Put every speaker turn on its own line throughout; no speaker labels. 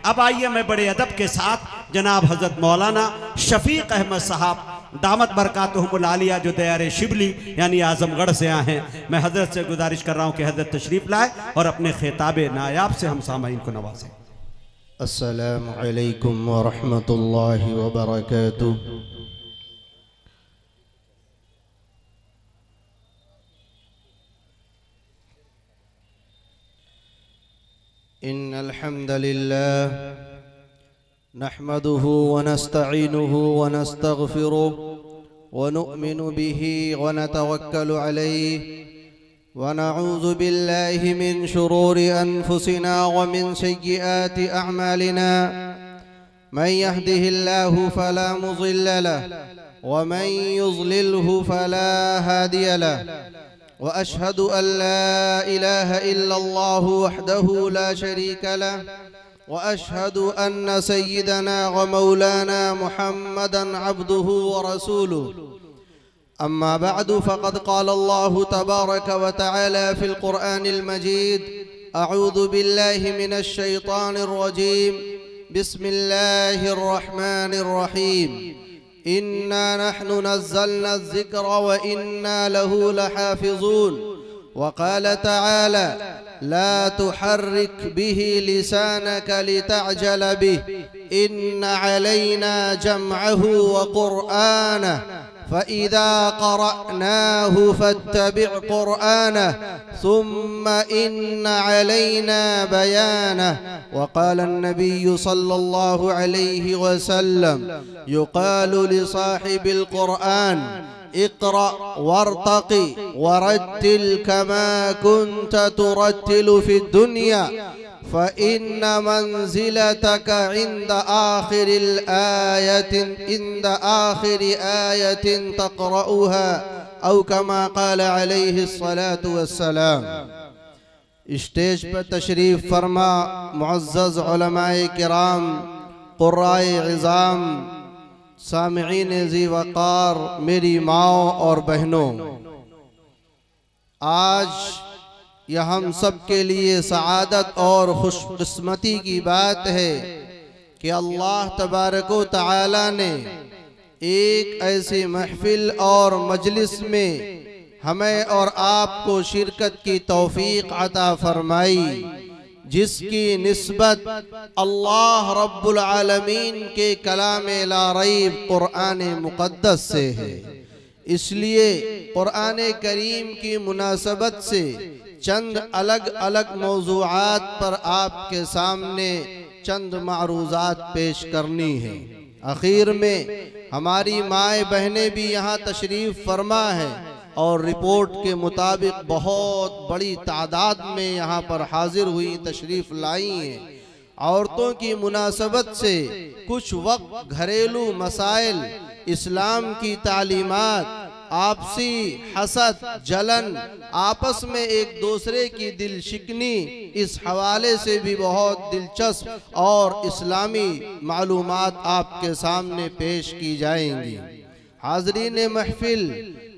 अब आइए मैं बड़े अदब के साथ जनाब हजरत मौलाना शफीक अहमद साहब दामत बरकातुहुमुल आलिया जो दयारे शिबली यानी आजमगढ़ से आए हैं, मैं हजरत से गुजारिश कर रहा हूँ कि हजरत तशरीफ़ लाए और अपने खिताब नायाब से हम सामाईन को नवाजें।
अस्सलामु अलैकुम व रहमतुल्लाहि व बरकातुहू। इन्नल हम्दुलिल्लाह नहमदुहु व नस्तईनुहु व नस्तगफिरुहु व नु'मिनु बिही व नतवक्कलु अलैहि व नऊज़ु बिल्लाहि मिन शुरूरि अनफुसिना व मिन सय्यिआति अअमालिना मन यहदिहिल्लाहु फला मुज़िल्ल लहु व मन युज़लिलहु फला हादिय लहु व अशहदु अल्ला इलाहा इल्लल्लाहु वहदहु ला शरीका लहु व अशहदु अन्न सय्यिदना व मौलाना मुहम्मदन अब्दुहु व रसूलुहु। अम्मा बअदु फ़क़द क़ाल अल्लाहु तबारक व तआला फ़िल क़ुरआनिल मजीद अऊज़ु बिल्लाहि मिनश शैतानिर रजीम बिस्मिल्लाहिर रहमानिर रहीम इन्ना नहनु नज़्ज़लना ज़िक्र व इन्ना लहु लहाफ़िज़ून व क़ाल तआला ला तुहर्रिक बिही लिसानक लितअजल बिही इन्ना अलैना जमअहु व क़ुरआनहु फ़इज़ा क़रअनाहु फ़त्तबिअ क़ुरआनहु सुम्मा इन्ना अलैना बयानहु। व क़ाल अन्नबिय्यु सल्लल्लाहु अलैहि वसल्लम युक़ालु लिसाहिबिल क़ुरआन इक़रा वरतक़ि वरत्तिल कमा कुन्त तुरत्तिलु फ़िद दुनिया फ़इन्न मंज़िलतक इंद आखिरि आयतिन तक़रउहा औ कमा क़ाल अलैहिस्सलातु वस्सलाम। स्टेज पर तशरीफ़ फरमा मुअज़्ज़ज़ उलमाए किराम, क़ुर्राए इज़ाम, सामिईन ज़ी वक़ार, मेरी माओ और बहनों, आज यह हम सब के लिए सआदत और खुशकिस्मती की बात है कि अल्लाह तबारक व तआला ने एक ऐसी महफिल और मजलिस में हमें और आपको शिरकत की तौफीक अता फरमाई, जिसकी निस्बत अल्लाह रब्बुल आलमीन के कलामे ला रैब कुरान मुक़द्दस से है। इसलिए कुरान करीम की मुनासबत से चंद अलग अलग मौज़ूआत पर आपके सामने चंद मारूज़ात पेश करनी है। आखिर में हमारी माए बहनें भी यहाँ तशरीफ़ फरमा है और रिपोर्ट के मुताबिक बहुत बड़ी तादाद में यहाँ पर हाजिर हुई, तशरीफ़ लाई हैं। औरतों की मुनासबत से कुछ वक्त घरेलू मसाइल, इस्लाम की तालीमात, आपसी हसद जलन, आपस में एक दूसरे की दिल शिकनी, इस हवाले से भी बहुत दिलचस्प और इस्लामी मालूमात आपके सामने पेश की जाएंगी। हाज़रीन महफिल,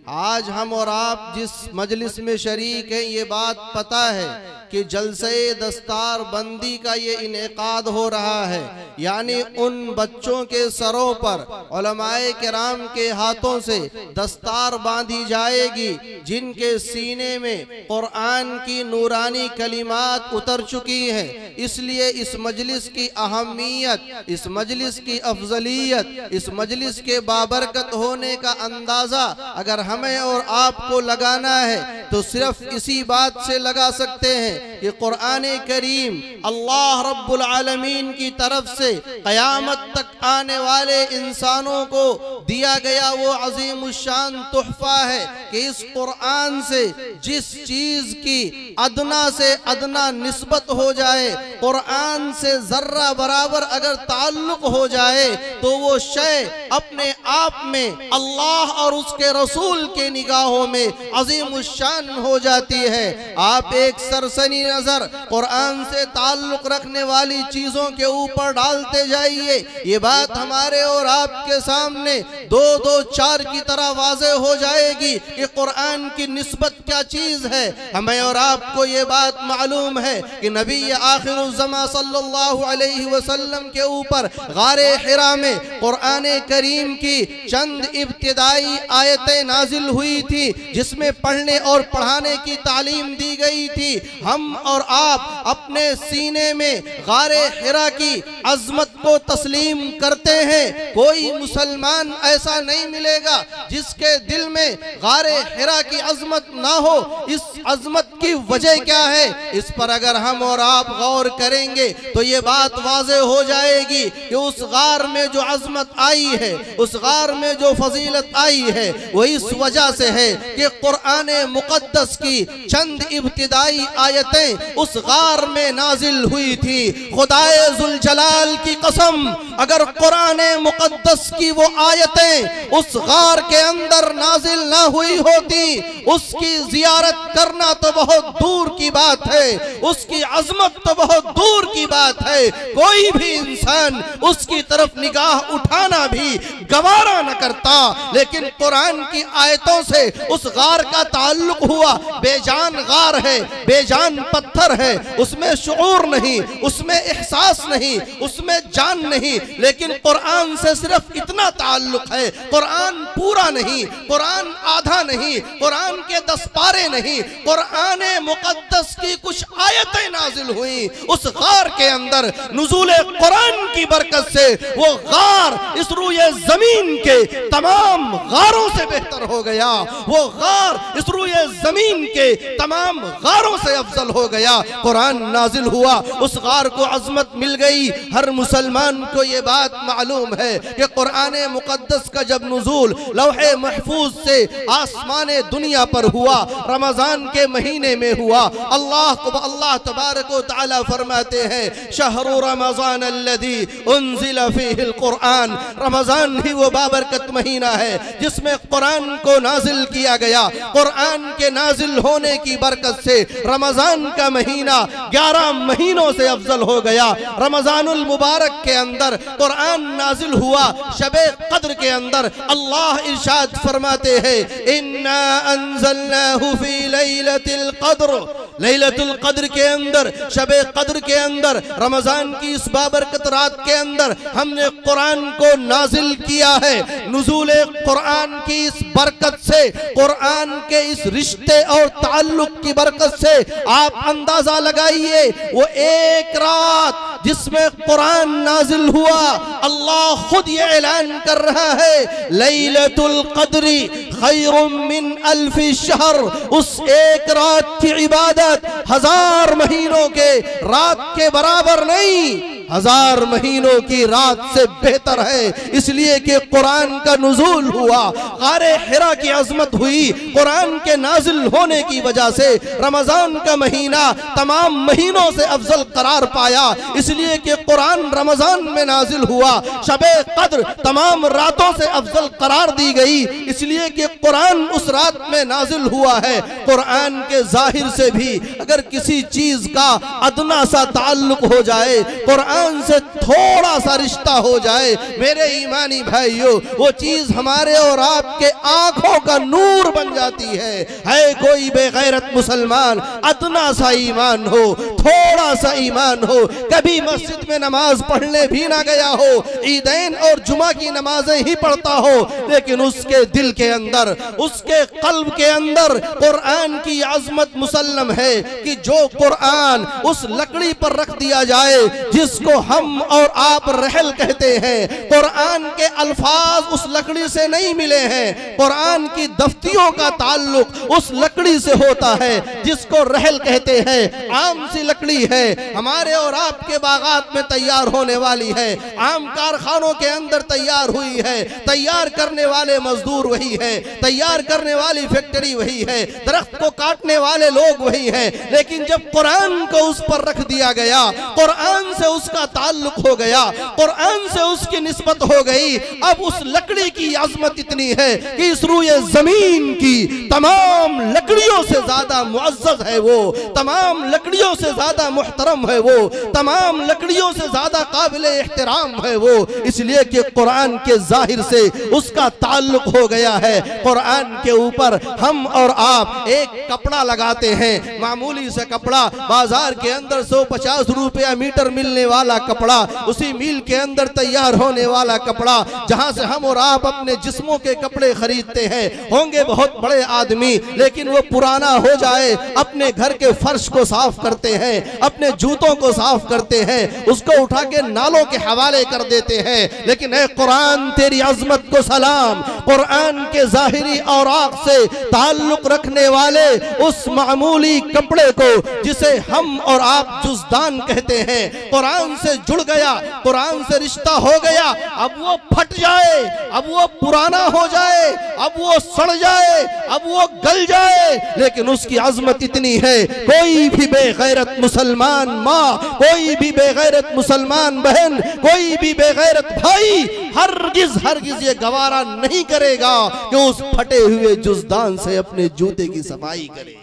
आज हम और आप जिस मजलिस में शरीक हैं, ये बात पता है कि जलसे दस्तार बंदी का ये इनेकाद हो रहा है, यानी उन बच्चों के सरों पर उलमाए किराम के हाथों से दस्तार बांधी जाएगी जिनके सीने में कुरान की नूरानी कलिमात उतर चुकी हैं। इसलिए इस मजलिस की अहमियत, इस मजलिस की अफजलियत, इस मजलिस के बाबरकत होने का अंदाज़ा अगर हमें और आपको लगाना है तो सिर्फ इसी बात से लगा सकते हैं कि कुरान करीम अल्लाह रब्बुल आलमीन की तरफ से क़यामत तक आने वाले इंसानों को दिया गया वो अज़ीमुश्शान तोहफा है कि इस कुरान से जिस चीज़ की अदना से अदना निस्बत हो जाए, कुरान से ज़र्रा बराबर अगर ताल्लुक़ हो जाए, तो वो शय अपने आप में अल्लाह और उसके रसूल के निगाहों में अज़ीमुश्शान परेशान हो जाती है। आप एक सरसनी नजर कुरान से ताल्लुक रखने वाली चीजों के ऊपर डालते जाइए, ये बात हमारे और आपके सामने 2-2-4 की तरह वाज़े हो जाएगी कि कुरान की निस्बत क्या चीज है। हमें और आपको ये बात मालूम है कि नबी आखिरुज़्ज़मा सल्लल्लाहु अलैहि वसल्लम के ऊपर गारे हिरा में कुरान करीम की चंद इब्तिदाई आयतें नाजिल हुई थी, जिसमें पढ़ने और पढ़ाने की तालीम दी गई थी। हम और आप अपने सीने में गारे हिरा की अजमत को तस्लीम करते हैं। कोई मुसलमान ऐसा नहीं मिलेगा जिसके दिल में गारे हिरा की अजमत ना हो। इस अजमत की वजह क्या है, इस पर अगर हम और आप गौर करेंगे तो ये बात वाज़े हो जाएगी कि उस गार में जो अजमत आई है, उस गार में जो फजीलत आई है, वो इस वजह से है कि कुरान मुक़द्दस की चंद इब्तिदाई आयतें उस गार में नाजिल हुई थी। खुदाए ज़ुल जलाल की कसम, अगर कुरान मुक़द्दस की वो आयतें उस गार के अंदर नाजिल ना हुई होती, उसकी जियारत करना तो बहुत दूर की बात है, उसकी अजमत तो बहुत दूर की बात है। कोई भी इंसान उसकी तरफ निगाह उठाना भी गवारा न करता, लेकिन कुरान की आयतों से उस गार का ताल्लुक हुआ। बेजान गार है, बेजान पत्थर है, उसमें शुऊर नहीं, उसमें एहसास नहीं, उसमें जान नहीं, लेकिन कुरान से सिर्फ इतना ताल्लुक है। कुरान पूरा नहीं, कुरान आधा नहीं, कुरान के 10 पारे नहीं, कुरान मुक़द्दस की कुछ आयतें नाजिल हुई उस गार के अंदर। नुज़ूल कुरान की बरकत से वो गार इस रूए जमीन के तमाम गारों से बेहतर हो गया, वो गार इस रूए जमीन के तमाम गारों से अफजल हो गया। कुरान नाजिल हुआ, उस गार को अजमत मिल गई। हर मुसलमान को ये बात मालूम है कि कुरान मुक़द्दस का जब नुज़ूल लौहे महफूज से आसमाने दुनिया पर हुआ, रमजान के महीने में हुआ। अल्लाह तबारक व तआला फरमाते हैं, शहरु रमजान अल्लज़ी उन्ज़िला फ़ीहिल कुरान, रमजान ही वो बाबरकत महीना है जिसमें कुरान को नाजिल किया गया। कुरान के नाजिल होने की बरकत से रमजान का महीना 11 महीनों से अफजल हो गया। रमजानुल मुबारक के अंदर कुरान नाजिल हुआ, शबे कद्र के अंदर अल्लाह इरशाद फरमाते हैं, इन्ना अंज़लनाहु फी लैलतिल क़द्र, लैलतुल क़द्र के अंदर, शबे कद्र के अंदर, रमजान की इस बाबरकत रात के अंदर हमने कुरान को नाजिल किया है। नुज़ूल कुरान की इस बरकत से, कुरान के इस रिश्ते और ताल्लुक की बरकत से आप अंदाजा लगाइए, वो एक रात जिसमें कुरान नाजिल हुआ, अल्लाह खुद ये ऐलान कर रहा है, लैलतुल क़द्री खैरुम मिन अल्फि शहर, उस एक रात की इबादत 1000 महीनों के रात के बराबर नहीं, 1000 महीनों की रात से बेहतर है। इसलिए कि कुरान का नुज़ूल हुआ, गारे हिरा की अजमत हुई, कुरान के नाजिल होने की वजह से रमजान का महीना तमाम महीनों से अफजल करार पाया। इसलिए कि कुरान रमजान में नाजिल हुआ, शबे कद्र तमाम रातों से अफजल करार दी गई, इसलिए कि कुरान उस रात में नाजिल हुआ है। कुरान के जाहिर से भी अगर किसी चीज का अदना सा ताल्लुक हो जाए, कुरान से थोड़ा सा रिश्ता हो जाए, मेरे ईमानी भाइयों, वो चीज हमारे और आपके आंखों का नूर बन जाती है। कोई बेगैरत मुसलमान अदना सा ईमान हो, थोड़ा सा ईमान हो, कभी मस्जिद में नमाज पढ़ने भी ना गया हो, ईदैन और जुमा की नमाजें ही पढ़ता हो, लेकिन उसके दिल के अंदर, उसके कल्ब के अंदर कुरान की अजमत मुसल्लम है कि जो कुरान उस लकड़ी पर रख दिया जाए जिसको हम और आप रहल कहते हैं, कुरान के अल्फाज उस लकड़ी से नहीं मिले हैं, कुरान की दफ्तियों का ताल्लुक उस लकड़ी से होता है जिसको रहल कहते हैं। आम सी लकड़ी है, हमारे और आपके बागात में तैयार होने वाली है, आम कारखानों के अंदर तैयार हुई है, तैयार करने वाले मजदूर वही है, तैयार करने वाली फैक्ट्री वही है, दरख्त को काटने वाले लोग वही है, लेकिन जब कुरान को उस पर रख दिया गया, कुरान से उसका उसका ताल्लुक हो गया, कुरान से उसकी निस्बत हो गई। अब उस लकड़ी की अजमत इतनी है कि इस रूए जमीन की तमाम लकड़ियों से ज्यादा मुअज़्ज़ज़ है वो, तमाम लकड़ियों से ज्यादा मुहतरम है वो, तमाम लकड़ियों से ज्यादा काबिले एहतराम है वो, इसलिए कि कुरान के जाहिर से उसका ताल्लुक हो गया है। कुरान के ऊपर हम और आप एक कपड़ा लगाते हैं, मामूली से कपड़ा, बाजार के अंदर 150 रुपया मीटर मिलने वाला कपड़ा, उसी मील के अंदर तैयार होने वाला कपड़ा, जहां से हम और आप अपने जिस्मों के कपड़े खरीदते हैं। होंगे बहुत बड़े आदमी, लेकिन वो पुराना हो जाए, अपने घर के फर्श को साफ करते हैं, अपने जूतों को साफ करते हैं, उसको उठा के नालों के हवाले कर देते हैं। लेकिन ए कुरान, तेरी अजमत को सलाम, कुरान के जाहिरी औराक से ताल्लुक रखने वाले उस मामूली कपड़े को जिसे हम और आप जुज़दान कहते हैं, कुरान से जुड़ गया, कुरान से रिश्ता हो गया। अब वो फट जाए, अब वो पुराना हो जाए, अब वो सड़ जाए, अब वो गल जाए, लेकिन उसकी अजमत इतनी है, कोई भी बेगैरत मुसलमान माँ, कोई भी बेगैरत मुसलमान बहन, कोई भी बेगैरत भाई हरगिज हरगिज ये गवारा नहीं करेगा कि उस फटे हुए जुज़दान से अपने जूते की सफाई करे।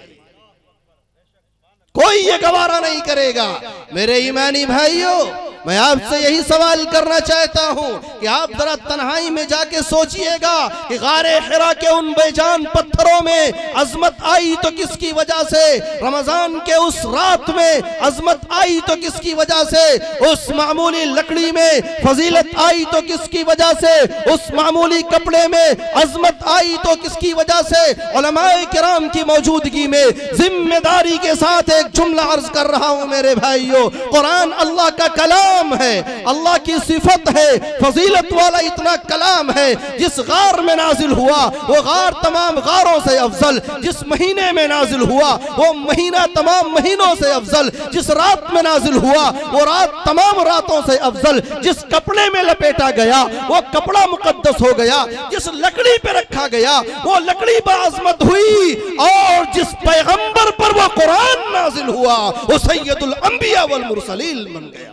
कोई ये गवारा नहीं करेगा। मेरे ईमानी भाइयों, मैं आपसे यही सवाल करना चाहता हूं कि आप जरा तन्हाई में जाके सोचिएगा कि गारे हिरा के उन बेजान पत्थरों में अजमत आई तो किसकी वजह से, रमजान के उस रात में अजमत आई तो किसकी वजह से, उस मामूली लकड़ी में फजीलत आई तो किसकी वजह से, उस मामूली कपड़े में अजमत आई तो किसकी वजह से। उलमाए किराम की मौजूदगी में जिम्मेदारी के साथ एक जुमला अर्ज कर रहा हूं मेरे भाइयों, कुरान अल्लाह का कलाम है, अल्लाह की सिफत है, फजीलत वाला इतना कलाम है। जिस गार में नाजिल हुआ वो गार तमाम गारों से अफजल, जिस महीने में नाजिल हुआ वो महीना तमाम महीनों से अफजल, जिस रात में नाजिल हुआ वो रात तमाम रातों से अफजल, जिस कपड़े में लपेटा गया वो कपड़ा मुकद्दस हो गया, जिस लकड़ी पे रखा गया वो लकड़ी बाअज़मत हुई, और जिस पैगंबर पर वो कुरान नाजिल हुआ वो सैयदुल अंबिया वल मुरसलीन बन गया।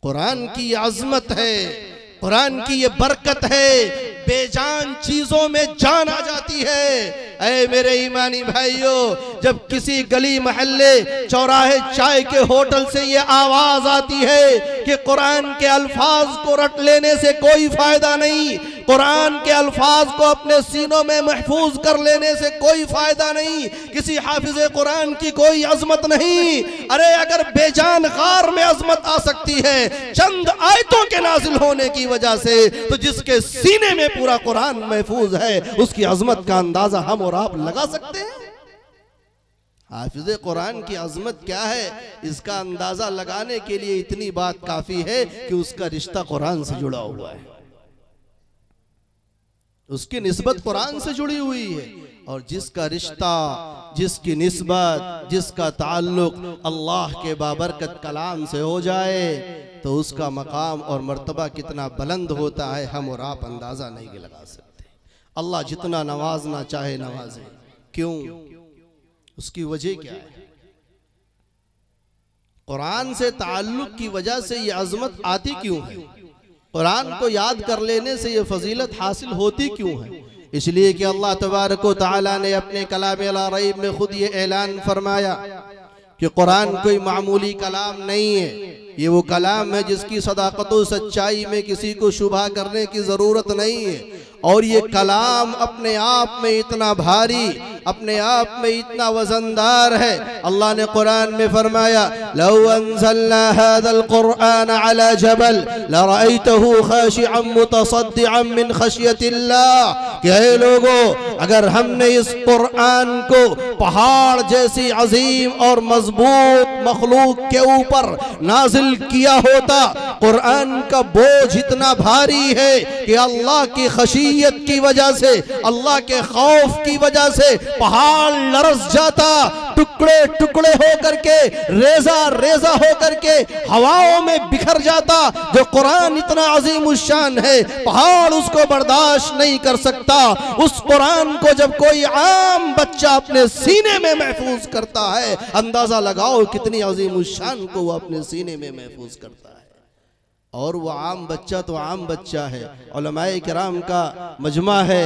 कुरान की अजमत है, कुरान की ये बरकत है, बेजान चीजों में जान आ जाती है। ऐ मेरे ईमानी भाइयों, जब किसी गली मोहल्ले चौराहे चाय के होटल से ये आवाज आती है कि कुरान के अल्फाज को रट लेने से कोई फायदा नहीं, कुरान के अल्फाज को अपने सीनों में महफूज कर लेने से कोई फायदा नहीं, किसी हाफिज कुरान की कोई अजमत नहीं। अरे अगर बेजान गार में अजमत आ सकती है चंद आयतों के नाजिल होने की वजह से, तो जिसके सीने में पूरा कुरान महफूज है उसकी अजमत का अंदाजा हम और आप लगा सकते हैं। हाफिज कुरान की अजमत क्या है, इसका अंदाजा लगाने के लिए इतनी बात काफी है कि उसका रिश्ता कुरान से जुड़ा हुआ है, उसकी निस्बत कुरान से जुड़ी हुई है, और जिसका रिश्ता, जिसकी निस्बत, जिसका ताल्लुक अल्लाह के बाबरकत कलाम से हो जाए तो उसका मकाम और मर्तबा कितना बुलंद होता है हम और आप अंदाजा नहीं लगा सकते। अल्लाह जितना नवाजना चाहे नवाजे, क्यों, उसकी वजह क्या है? कुरान से ताल्लुक की वजह से ये अजमत आती क्यों है? कुरान को याद कर लेने से ये फजीलत हासिल होती क्यों है? इसलिए कि अल्लाह तबारक व तआला ने अपने कलाम ला रैब में खुद ये ऐलान फरमाया कि कुरान कोई मामूली कलाम नहीं है, ये वो कलाम है जिसकी सदाकत व सच्चाई में किसी को शुबा करने की ज़रूरत नहीं है, और ये कलाम अपने आप में इतना भारी, अपने आप में इतना वजनदार है। अल्लाह ने कुरान में फरमाया, लौ अंज़लना हाज़ल कुरआन अला जबल लरअयतहु खाशिअन मुतसद्दिअन मिन खशियतिल्लाह। कि हे लोगों, अगर हमने इस कुरान को पहाड़ जैसी अजीम और मजबूत मखलूक के ऊपर नाजिल किया होता कुरान का बोझ इतना भारी है कि अल्लाह की खशियत की वजह से, अल्लाह के खौफ की वजह से पहाड़ लरस जाता, टुकड़े टुकड़े हो करके, रेजा रेजा हो करके हवाओं में बिखर जाता। जो कुरान इतना अजीम शान है, पहाड़ उसको बर्दाश्त नहीं कर सकता। उस कुरान को जब कोई आम बच्चा अपने सीने में महफूज करता है, अंदाजा लगाओ कितनी अजीम शान को वो अपने सीने में महफूज करता है। और वो आम बच्चा तो आम बच्चा है, उलमाए किराम का मजमा है,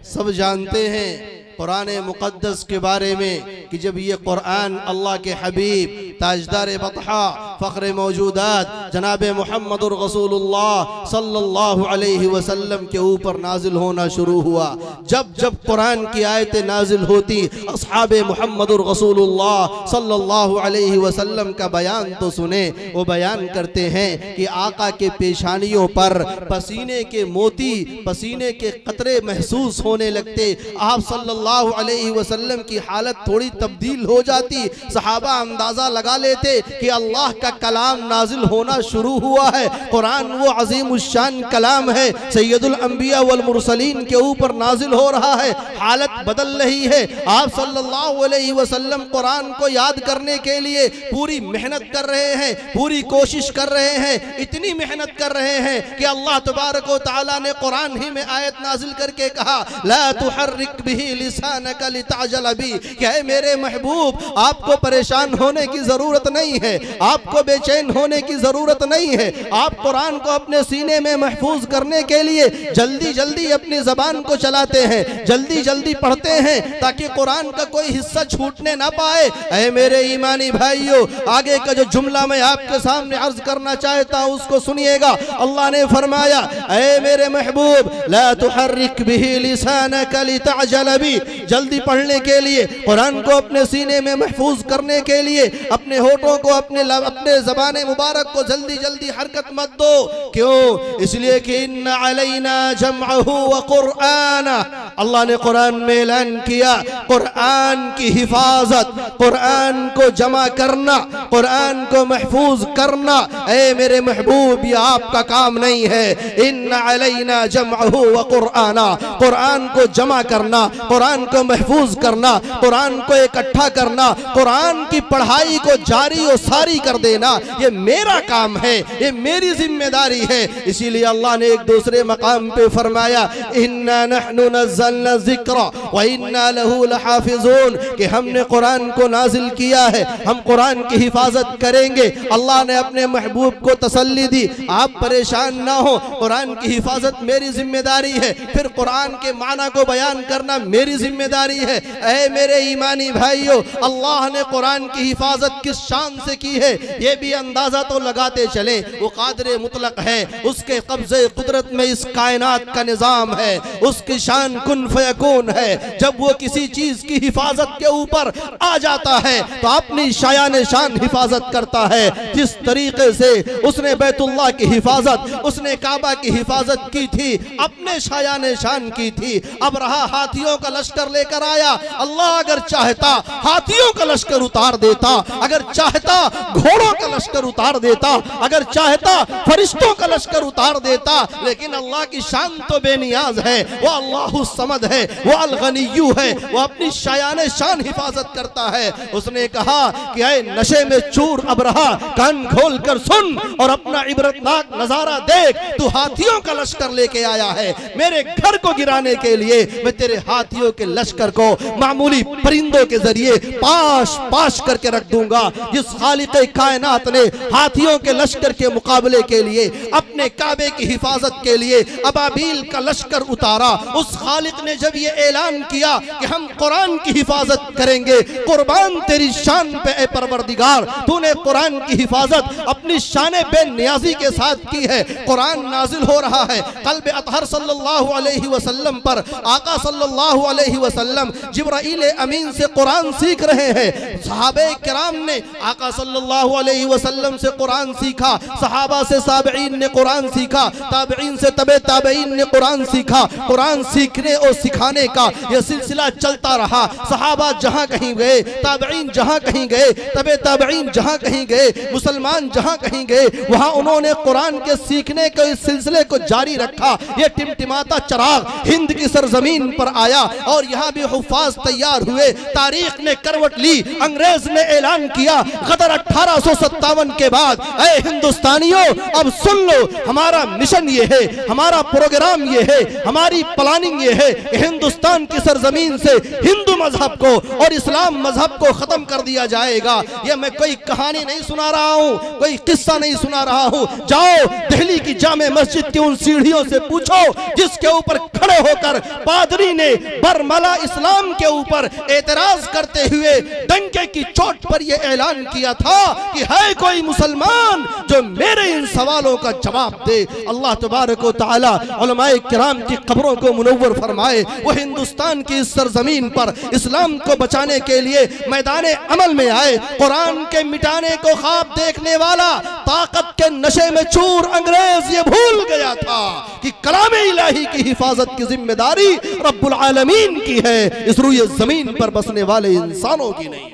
सब जानते हैं कुरान मुक़द्दस के बारे में कि जब ये कुरान अल्लाह के हबीब ताजदार बतहा फ़ख्र मौजूदात जनाब मुहम्मदुर रसूलुल्लाह सल्लल्लाहु अलैहि वसल्लम के ऊपर नाजिल होना शुरू हुआ, जब जब कुरान की आयतें नाजिल होती, अस्हाबे मुहम्मदुर रसूलुल्लाह सल्लल्लाहु अलैहि वसल्लम का बयान तो सुने। वो बयान करते हैं कि आका के पेशानियों पर पसीने के मोती, पसीने के कतरे महसूस होने लगते। आप सल्लल्लाहु अलैहि वसल्लम की हालत थोड़ी तब्दील हो जाती। सहाबा अंदाजा लगा लेते कि अल्लाह का कलाम नाजिल होना शुरू हुआ है। कुरान वो अजीम शान कलाम है, सैयदुल अंबिया वल मुरसलीन के ऊपर नाजिल हो रहा है, हालत बदल रही है। आप सल्लल्लाहु अलैहि वसल्लम कुरान को याद करने के लिए पूरी मेहनत कर रहे हैं, पूरी कोशिश कर रहे हैं, इतनी मेहनत कर रहे हैं कि अल्लाह तबारक व तआला ने कुरान ही में आयत नाजिल करके कहा, ला तुहर्रिक बिही लिसानका लिताजल बी, क्या है मेरे महबूब, आपको परेशान होने की जरूरत नहीं है, आपको बेचैन होने की जरूरत नहीं है। आप कुरान को अपने सीने में महफूज करने के लिए जल्दी जल्दी अपनी जबान को चलाते हैं, जल्दी जल्दी पढ़ते हैं ताकि कुरान का कोई हिस्सा छूटने ना पाए। ऐ मेरे ईमानी भाइयों, आगे का जो जुमला मैं आपके सामने अर्ज करना चाहता हूं उसको सुनिएगा। अल्लाह ने फरमाया, ऐ मेरे महबूब, ला तुहर्रिक बिही लिसानका लिताजल बी, जल्दी पढ़ने के लिए, कुरान को अपने सीने में महफूज करने के लिए अपने होठों को, अपने ज़बान मुबारक को जल्दी जल्दी हरकत मत दो। क्यों? इसलिए कि इन्ना अलैना जमअहु व कुरआना, अल्लाह ने कुरान में ऐलान किया कुरान की हिफाजत, कुरान को जमा करना, कुरान को महफूज करना। ऐ मेरे महबूब, ये आपका काम नहीं है। इन्ना अलैना जमअहु व कुरआना, कुरान को जमा करना, कुरान को महफूज करना, कुरान को इकट्ठा करना, कुरान की पढ़ाई को जारी और सारी कर देना, ये मेरा काम है, ये मेरी जिम्मेदारी है। इसीलिए अल्लाह ने एक दूसरे मकाम पे फरमाया, इन्ना नहनु नज़्ज़लना ज़िक्रा व इन्ना लहू लहाफ़िज़ून, कि हमने कुरान को नाजिल किया है, हम कुरान की हिफाजत करेंगे। अल्लाह ने अपने महबूब को तसल्ली दी, आप परेशान ना हो, कुरान की हिफाजत मेरी जिम्मेदारी है, फिर कुरान के माना को बयान करना मेरी जिम्मेदारी है। ऐ मेरे ईमानी भाइयों, अल्लाह ने कुरान की हिफाजत किस शान से की है ये भी अंदाजा तो लगाते चले। वो कादिर मुतलक है, उसके कब्जे कुदरत में इस कायनात का निजाम है, उसकी शान कुन फयकून है। जब वो किसी चीज की हिफाजत के ऊपर आ जाता है तो अपनी शायान शान हिफाजत करता है। जिस तरीके से उसने बैतुल्लाह की हिफाजत, उसने काबा की हिफाजत की थी, अपने शायान शान की थी। अब रहा हाथियों का लश्कर लेकर आया, अल्लाह अगर चाहता हाथियों का लश्कर उतार देता, अगर चाहता घोड़ों का लश्कर उतार देता, अगर चाहता फरिश्तों का लश्कर उतार देता, लेकिन अल्लाह की शान तो बेनियाज है। वो अल्लाह समद है, वो अल गनिय्यु है, वो अपनी शायान शान हिफाजत करता है। उसने कहा कि ऐ नशे में चूर अब रहा, कान खोल कर सुन और अपना इबरतनाक नजारा देख। तू हाथियों का लश्कर लेके आया है, मेरे घर को गिराने के लिए मैं तेरे हाथियों के लश्कर को मामूली परिंदों के जरिए पाश पाश करके रख दूंगा। जिस खालिक़े कायनात ने हाथियों के लश्कर के मुकाबले के लिए अपने काबे की हिफाजत के लिए अबाबील का लश्कर उतारा, उस खालिक ने जब ये ऐलान किया कि हम कुरान की हिफाजत करेंगे, कुर्बान तेरी शान पे ए परवरदिगार, तूने कुरान की हिफाजत अपनी शान बेनियाजी के साथ की है। कुरान नाजिल हो रहा है, क़ल्ब अतहर सल्लल्लाहु अलैहि वसल्लम पर आका सल्लल्लाहु अलैहि वसल्लम जिब्राईल अमीन से कुरान सीख रहे हैं। सहाबे किराम ने आका सल्लल्लाहु अलैहि वसल्लम से कुरान सीखा, सहाबा से ताबईन ने कुरान सीखा, ताबईन से तबे ताबईन ने कुरान सीखा। कुरान सीखने और सिखाने का यह सिलसिला चलता रहा। सहाबा जहां कहीं गए, ताबईन जहां कहीं गए, तबे ताबईन जहां कहीं गए, मुसलमान जहां कहीं गए, वहां उन्होंने कुरान के सीखने के इस सिलसिले को जारी रखा। यह टिमटिमाता चराग हिंद की सरजमीन पर आया और यहाँ भी हुफ्फाज तैयार हुए। तारीख ने करवट ली, अंग्रेज ने ऐलान किया गदर 1857 के बाद, ऐ हिंदुस्तानियों अब सुन लो, हमारा मिशन ये है, हमारा प्रोग्राम ये है, हमारी प्लानिंग ये है, हिंदुस्तान की सरजमीन से हिंदू मजहब को और इस्लाम मजहब को खत्म कर दिया जाएगा। ये मैं कोई कहानी नहीं सुना रहा हूँ, कोई किस्सा नहीं सुना रहा हूँ। जाओ दिल्ली की जामे मस्जिद की उन सीढ़ियों से पूछो जिसके ऊपर खड़े होकर पादरी ने बरमला इस्लाम के ऊपर एतराज करते हुए डंके की चोट पर यह ऐलान किया था कि है कोई मुसलमान जो मेरे इन सवालों का जवाब दे। अल्लाह तबारक व तआला उलमाए किराम की कब्रों को मुनव्वर फरमाए। वो हिंदुस्तान की इस सरजमीन पर इस्लाम को बचाने के लिए मैदान अमल में आए। कुरान के मिटाने को ख्वाब देखने वाला ताकत के नशे में चूर अंग्रेज ये भूल गया था कि कलाम इलाही की हिफाजत की जिम्मेदारी रब्बुल आलमीन की है, इस रूए जमीन पर बसने वाले इंसानों की नहीं।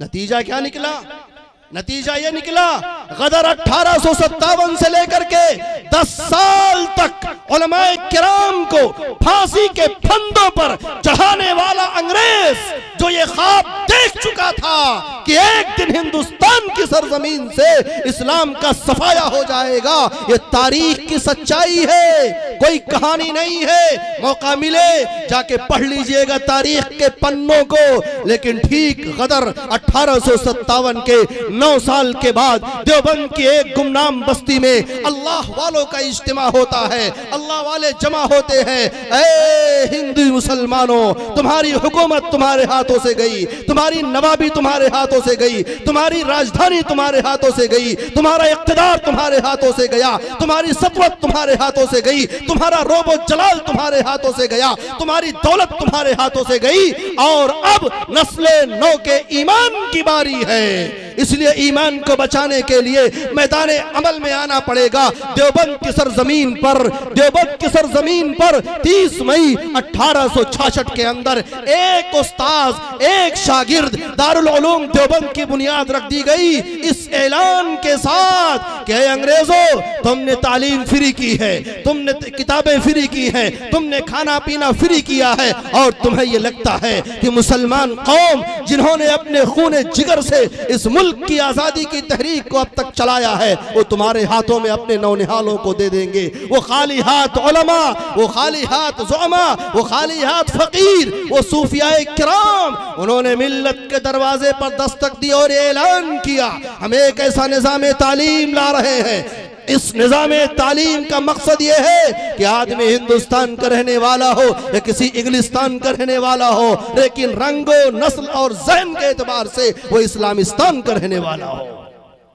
नतीजा क्या निकला? नतीजा यह निकला गदर 1857 से लेकर के 10 साल तक उलमाए किराम को फांसी के फंदों पर चढ़ाने वाला अंग्रेज जो ये ख्वाब देख चुका था कि एक दिन हिंदुस्तान की सरजमीन से इस्लाम का सफाया हो जाएगा, ये तारीख की सच्चाई है, कोई कहानी नहीं है। मौका मिले जाके पढ़ लीजिएगा तारीख के पन्नों को। लेकिन ठीक गदर 1857 के 9 साल के बाद देवबंद की एक गुमनाम बस्ती में अल्लाह वालों का इज्तिमा होता है, अल्लाह वाले जमा होते हैं। ऐ हिंदू मुसलमानों, तुम्हारी हुकूमत तुम्हारे हाथों से गई, तुम्हारी नवाबी तुम्हारे हाथों से गई, तुम्हारी राजधानी तुम्हारे हाथों से गई, तुम्हारा इख्तिदार तुम्हारे हाथों से गया, तुम्हारी सतवत तुम्हारे हाथों से गई, तुम्हारा रोबो जलाल तुम्हारे हाथों से गया, तुम्हारी दौलत तुम्हारे हाथों से गई और अब नस्ले नौ के ईमान की बारी है। इसलिए ईमान को बचाने के लिए मैदान अमल में आना पड़ेगा। देवबंद की सरजमीन पर, देवबंद की सरजमीन पर 30 मई 1866 के अंदर एक उस्ताद, एक शागिर्द दारुल उलूम देवबंद की बुनियाद रख दी गई इस ऐलान के साथ कि अंग्रेजों, तुमने तालीम फ्री की है, तुमने किताबें फ्री की है, तुमने खाना पीना फ्री किया है और तुम्हें यह लगता है कि मुसलमान कौम जिन्होंने अपने खूने जिगर से इस मुल्क की आजादी की तहरीक को अब तक चलाया है, वो तुम्हारे हाथों में अपने नौनिहालों को दे देंगे। वो खाली हाथ उलमा, वो खाली हाथ ज़ुअमा, वो खाली हाथ फकीर, वो सूफियाए किराम, उन्होंने मिल्लत के दरवाजे पर दस्तक दी और ऐलान किया हम एक ऐसा निज़ाम तालीम ला रहे हैं। इस निज़ाम तालीम का मकसद यह है कि आदमी हिंदुस्तान का रहने वाला हो या किसी इंग्लिस्तान का रहने वाला हो, लेकिन रंगो, नस्ल और ज़हन के एतबार से वो इस्लामिस्तान का रहने वाला हो,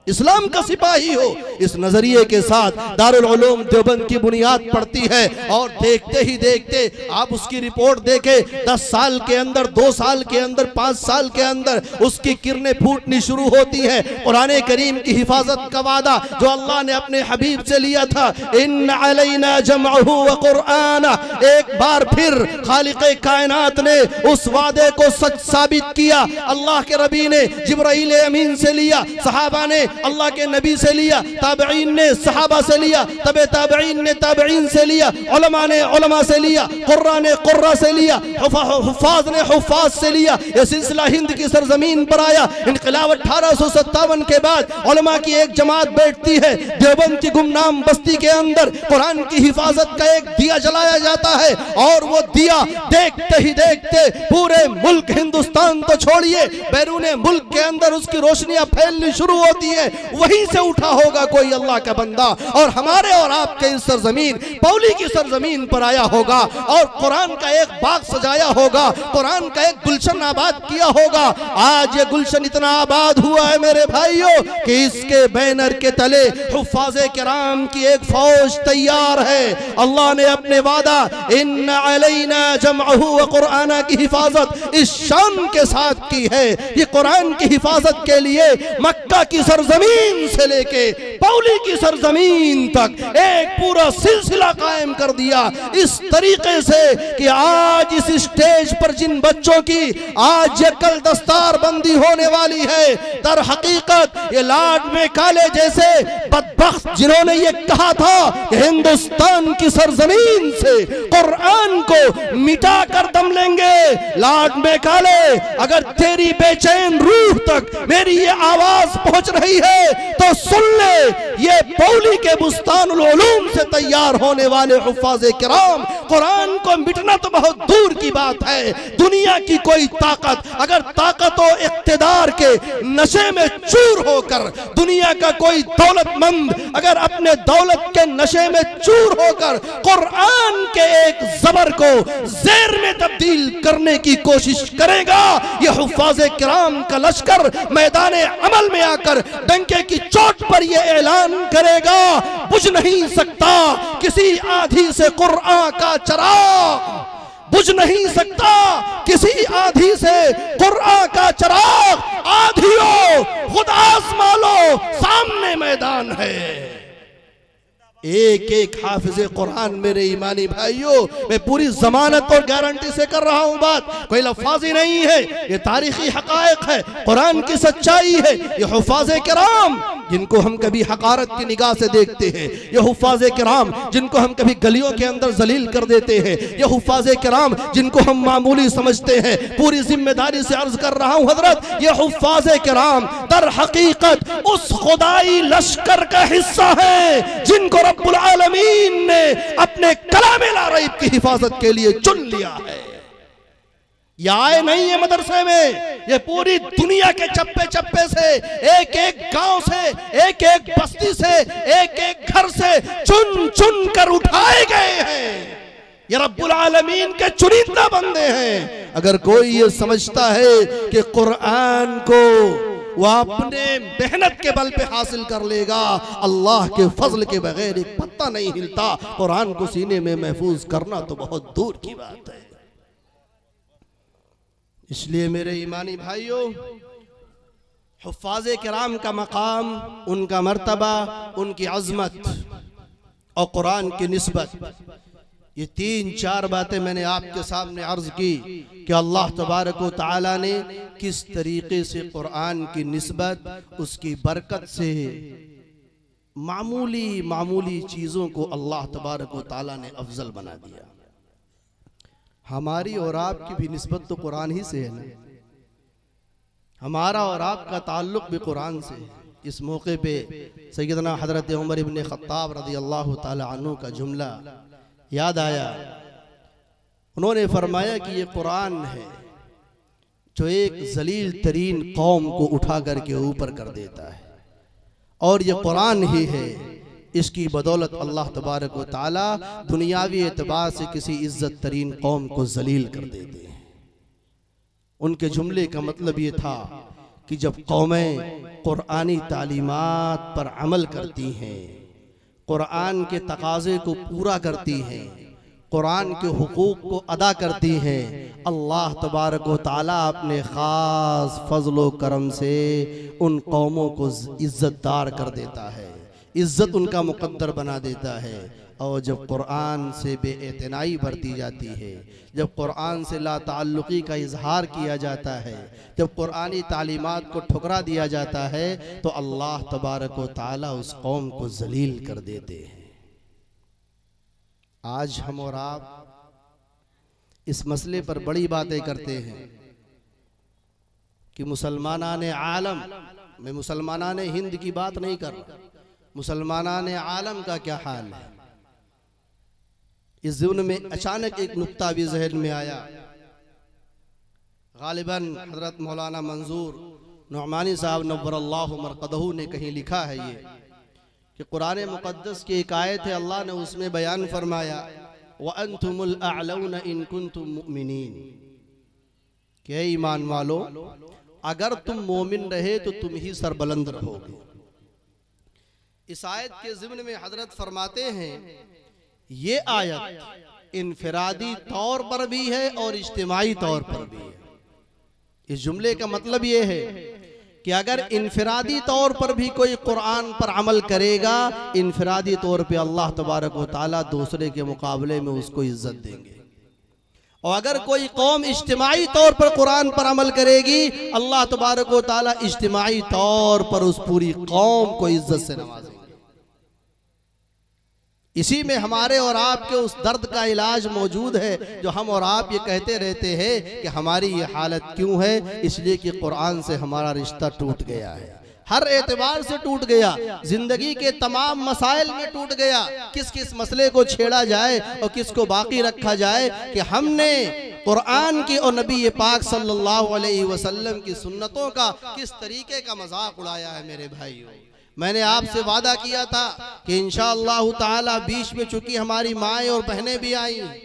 इस्लाम का सिपाही हो। इस नजरिए के साथ दारुल उलूम देवबंद की बुनियाद पड़ती है और देखते ही देखते आप उसकी रिपोर्ट देखें, 10 साल के अंदर, 2 साल के अंदर, 5 साल के अंदर उसकी किरणें फूटनी शुरू होती है। कुरान करीम की हिफाजत का वादा जो अल्लाह ने अपने हबीब से लिया था, इन्ना अलैना जमअहू व कुरआना, एक बार फिर खालिक़े कायनात ने उस वादे को सच साबित किया। अल्लाह के रबी ने जिब्राइल अमीन से लिया, सहाबा ने अल्लाह के नबी से लिया, ताबईन ने सहाबा से लिया, तबे ताबईन ने ताबईन से लिया, उलमा ने उलमा से लिया, कुर्रा ने कुर्रा से लिया, हुफ़ाज़ ने हुफ़ाज़ से लिया। यह सिलसिला हिंद की सरजमीन पर आया। इनक़िलाब 1857 के बाद उलमा की एक जमात बैठती है देवबंद की गुमनाम बस्ती के अंदर, कुरान की हिफाजत का एक दिया जलाया जाता है और वो दिया देखते ही देखते पूरे मुल्क, हिंदुस्तान तो छोड़िए, बैरून मुल्क के अंदर उसकी रोशनियां फैलनी शुरू होती है। वहीं से उठा होगा कोई अल्लाह का बंदा और हमारे और आपके इस सरजमीन, पौली की सरजमीन पर आया होगा और कुरान का एक बाग सजाया होगा, कुरान का एक गुलशन आबाद किया होगा। आज ये गुलशन इतना आबाद हुआ है मेरे भाइयों कि इसके बैनर के तले हुफ़ाज़े किराम की एक फौज तैयार है। अल्लाह ने अपने वादा इन्ना अलैना जमअहू व कुरआना की हिफाजत इस शान के साथ की है। ये कुरान की हिफाजत के लिए मक्का की सरजमीन सरजमीन से लेके पौली की सरजमीन तक एक पूरा सिलसिला कायम कर दिया, इस तरीके से कि आज इस स्टेज पर जिन बच्चों की आज ये कल दस्तार बंदी होने वाली है, दर हकीकत ये लाड में काले जैसे बदबख्त जिन्होंने ये कहा था कि हिंदुस्तान की सरजमीन से कुरान को मिटा कर दम लेंगे, लाड में काले अगर तेरी बेचैन रूह तक मेरी ये आवाज पहुंच रही है तो सुन ले, ये पौली के बुस्तानुल उलूम से तैयार होने वाले हुफ्फाज़े किराम कुरान को मिटना तो बहुत दूर की बात है। दुनिया की कोई ताकत अगर ताकत और इक़्तिदार के नशे में चूर होकर, दुनिया का कोई दौलतमंद अगर अपने दौलत के नशे में चूर होकर कुरान के एक ज़बर को ज़ेर में तब्दील करने की कोशिश करेगा, ये हुफ्फाज़े किराम का लश्कर मैदाने अमल में आकर डंके की चोट पर यह ऐलान करेगा, बुझ नहीं सकता किसी आधी से कुरान का चराग, बुझ नहीं सकता किसी आधी से कुरान का चराग। आधियों खुद आज़मा लो, सामने मैदान है। एक एक हाफिज़े कुरान मेरे ईमानी भाइयों, मैं पूरी जमानत और गारंटी से कर रहा हूँ बात, कोई लफ्ज़ी नहीं है, ये तारीखी हक़ाइक़ है, कुरान की सच्चाई है। ये हुफ़्फ़ाज़े किराम जिनको हम कभी हकारत की निगाह से देखते हैं, ये हुफ़्फ़ाज़े किराम जिनको हम कभी गलियों के अंदर जलील कर देते हैं, ये हुफ़्फ़ाज़े किराम जिनको हम मामूली समझते हैं, पूरी जिम्मेदारी से अर्ज कर रहा हूँ हजरत, ये हुफ़्फ़ाज़े किराम दर हकीकत उस खुदाई लश्कर का हिस्सा है जिनको रब्बुल आलमीन ने अपने कलामे ला रईब की हिफाजत के लिए चुन लिया है। ये आए नहीं है मदरसे में, ये पूरी दुनिया के चप्पे चप्पे से, एक एक गांव से, एक एक बस्ती से, एक एक घर से चुन चुन कर उठाए गए हैं। ये रब्बुल आलमीन के चुनिंदा बंदे हैं। अगर कोई ये समझता है कि कुरान को वह अपने मेहनत के बल पे हासिल कर लेगा, अल्लाह के फजल के बगैर एक पत्ता नहीं हिलता। कुरान को सीने में महफूज करना तो बहुत दूर की बात है। इसलिए मेरे ईमानी भाइयों, हुफ़्फ़ाज़े किराम का मकाम, उनका मर्तबा, उनकी अज़मत और कुरान की निस्बत, ये तीन चार बातें मैंने आपके सामने अर्ज की कि अल्लाह तबारक व तआला ने किस तरीके से कुरान की निस्बत, उसकी बरकत से मामूली मामूली चीज़ों को अल्लाह तबारक व तआला ने अफजल बना दिया। हमारी और आपकी भी निस्बत तो कुरान ही से है ना, हमारा और आपका ताल्लुक़ भी कुरान से है। इस मौके पे सैयदना हज़रत उमर इब्न ख़त्ताब रज़ियल्लाहु ताला अन्हु का जुमला याद आया। उन्होंने फरमाया कि ये कुरान है जो एक जलील तरीन कौम को उठा करके ऊपर कर देता है, और ये कुरान ही है, इसकी बदौलत अल्लाह तबारक व तआला दुनियावी एतबार से किसी इज्जत तरीन कौम को जलील कर देते हैं। उनके जुमले का मतलब ये था कि जब कौमें कुरानी तालीमात पर अमल करती हैं, कुरान के तकाज़े को पूरा करती हैं, कुरान के हुकूक को अदा करती हैं, अल्लाह तबारक व तआला अपने ख़ास फज़ल व करम से उन कौमों को इज़्ज़तदार कर देता है, इज़्ज़त उनका मुक़द्दर बना देता है। और जब कुरान से बेइतनाई बरती जाती है, जब कुरान से ला ताल्लुक़ी का इजहार किया जाता है, जब कुरानी तालीमात को ठुकरा दिया जाता है, तो अल्लाह तबारक व तआला उस कौम को जलील कर देते हैं। आज हम और आप इस मसले पर बड़ी बातें करते हैं कि मुसलमानाने आलम, मैं मुसलमानाने हिंद की बात नहीं कर रहा, मुसलमानाने आलम का क्या हाल है। इस ज़िम्न में अचानक एक नुक्ता भी ज़हन में आया। गालिबन हज़रत मौलाना मंजूर नुअमानी साहब नव्वरल्लाहु मरक़दहू ने कहीं लिखा है ये कि कुरान मुक़द्दस की एक आयत है, अल्लाह ने उसमें बयान फरमाया व अंतुमुल अअलौना इन कुंतुम मुमिनीन, कि ईमान वालो अगर तुम मोमिन रहे तो तुम ही सरबलंद रहोगे। इस आयत के ज़िम्न में हज़रत फरमाते हैं ये आयत इनफरादी तौर पर भी है और इज्तिमाई तौर पर भी है। इस जुमले का मतलब ये है कि अगर इनफरादी तौर पर भी कोई कुरान पर अमल करेगा, इनफरादी तौर पे अल्लाह तबारक व तआला दूसरे के मुकाबले में उसको इज्जत देंगे। और अगर कोई कौम इज्तिमाई तौर पर कुरान पर अमल करेगी, अल्लाह तबारक व तआला इज्तिमाई तौर पर उस पूरी कौम को इज्जत से नवाजेंगे। इसी में हमारे और आपके उस दर्द का इलाज मौजूद है जो हम और आप ये कहते रहते हैं कि हमारी ये हालत क्यों है, इसलिए कि कुरान से हमारा रिश्ता टूट गया है, हर एतबार से टूट गया, जिंदगी के तमाम मसाइल में टूट गया। किस किस मसले को छेड़ा जाए और किसको बाकी रखा जाए कि हमने कुरान की और नबी पाक सल्लल्लाहु अलैहि वसल्लम की सुन्नतों का किस तरीके का मजाक उड़ाया है। मेरे भाइयों, मैंने आपसे वादा किया था कि इंशाअल्लाह ताला बीच में चूंकि हमारी माएँ और बहनें भी आई हैं,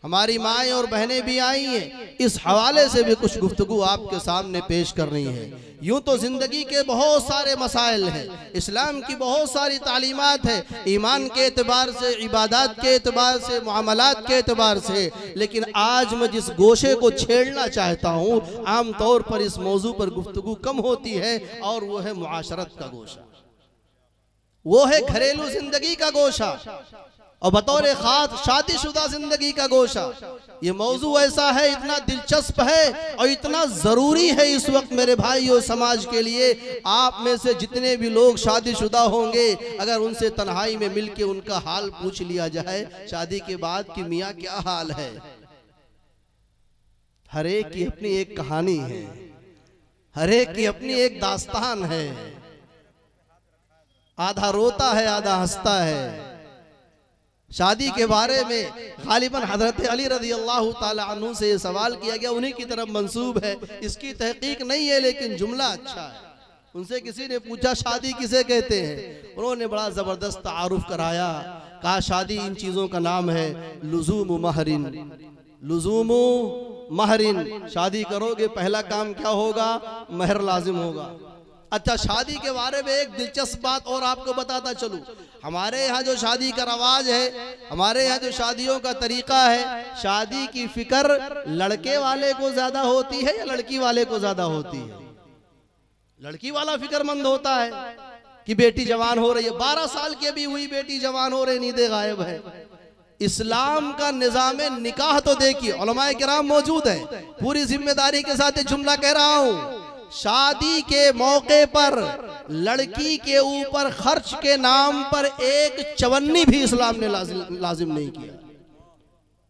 हमारी माएँ और बहनें भी आई हैं, इस हवाले से भी कुछ गुफ्तगू आपके सामने पेश करनी है। यूं तो जिंदगी के बहुत सारे मसाइल हैं, इस्लाम की बहुत सारी तालीमात है, ईमान के एतबार से, इबादत के एतबार से, मुआमलात के एतबार से, लेकिन आज मैं जिस गोशे को छेड़ना चाहता हूँ, आम तौर पर इस मौजू पर गुफ्तगू कम होती है, और वो है मुआशरत का गोशा, वो है घरेलू जिंदगी का गोशा, और बतौर खास शादीशुदा जिंदगी का गोशा। ये मौजू ऐसा है, इतना दिलचस्प है और इतना जरूरी है इस वक्त मेरे भाइयों समाज के लिए। आप में से जितने भी लोग शादीशुदा होंगे, अगर उनसे तन्हाई में मिलके उनका हाल पूछ लिया जाए, शादी के बाद कि मियाँ क्या हाल है, हर एक की अपनी एक कहानी है, हर एक की अपनी एक दास्तान है, आधा रोता है आधा हंसता है। शादी के बारे में गालिबन हजरत अली रज़ी अल्लाह ताला अन्हु से ये सवाल किया गया, उन्हीं की तरफ मंसूब है, इसकी तहकीक नहीं है लेकिन जुमला अच्छा है। उनसे किसी ने पूछा शादी किसे कहते हैं, उन्होंने बड़ा जबरदस्त तारुफ कराया, कहा शादी इन चीजों का नाम है लुज़ूम महरिन, लुज़ूम महरिन, शादी करोगे पहला काम क्या होगा, महर लाजिम होगा। अच्छा, शादी के बारे में एक दिलचस्प बात और आपको बताता चलूं, हमारे यहाँ जो शादी का रवाज है, हमारे यहाँ जो शादियों का तरीका है, शादी की फिक्र लड़के वाले को ज्यादा होती है या लड़की वाले को ज्यादा होती है? लड़की वाला फिक्रमंद होता है कि बेटी जवान हो रही है, 12 साल की भी हुई बेटी जवान हो रही, नींदें गायब है। इस्लाम का निजाम निकाह तो देखिए, उलमाए किराम मौजूद है, पूरी जिम्मेदारी के साथ जुमला कह रहा हूं, शादी के मौके पर लड़की के ऊपर खर्च के नाम पर एक चवन्नी भी इस्लाम ने लाजिम नहीं किया।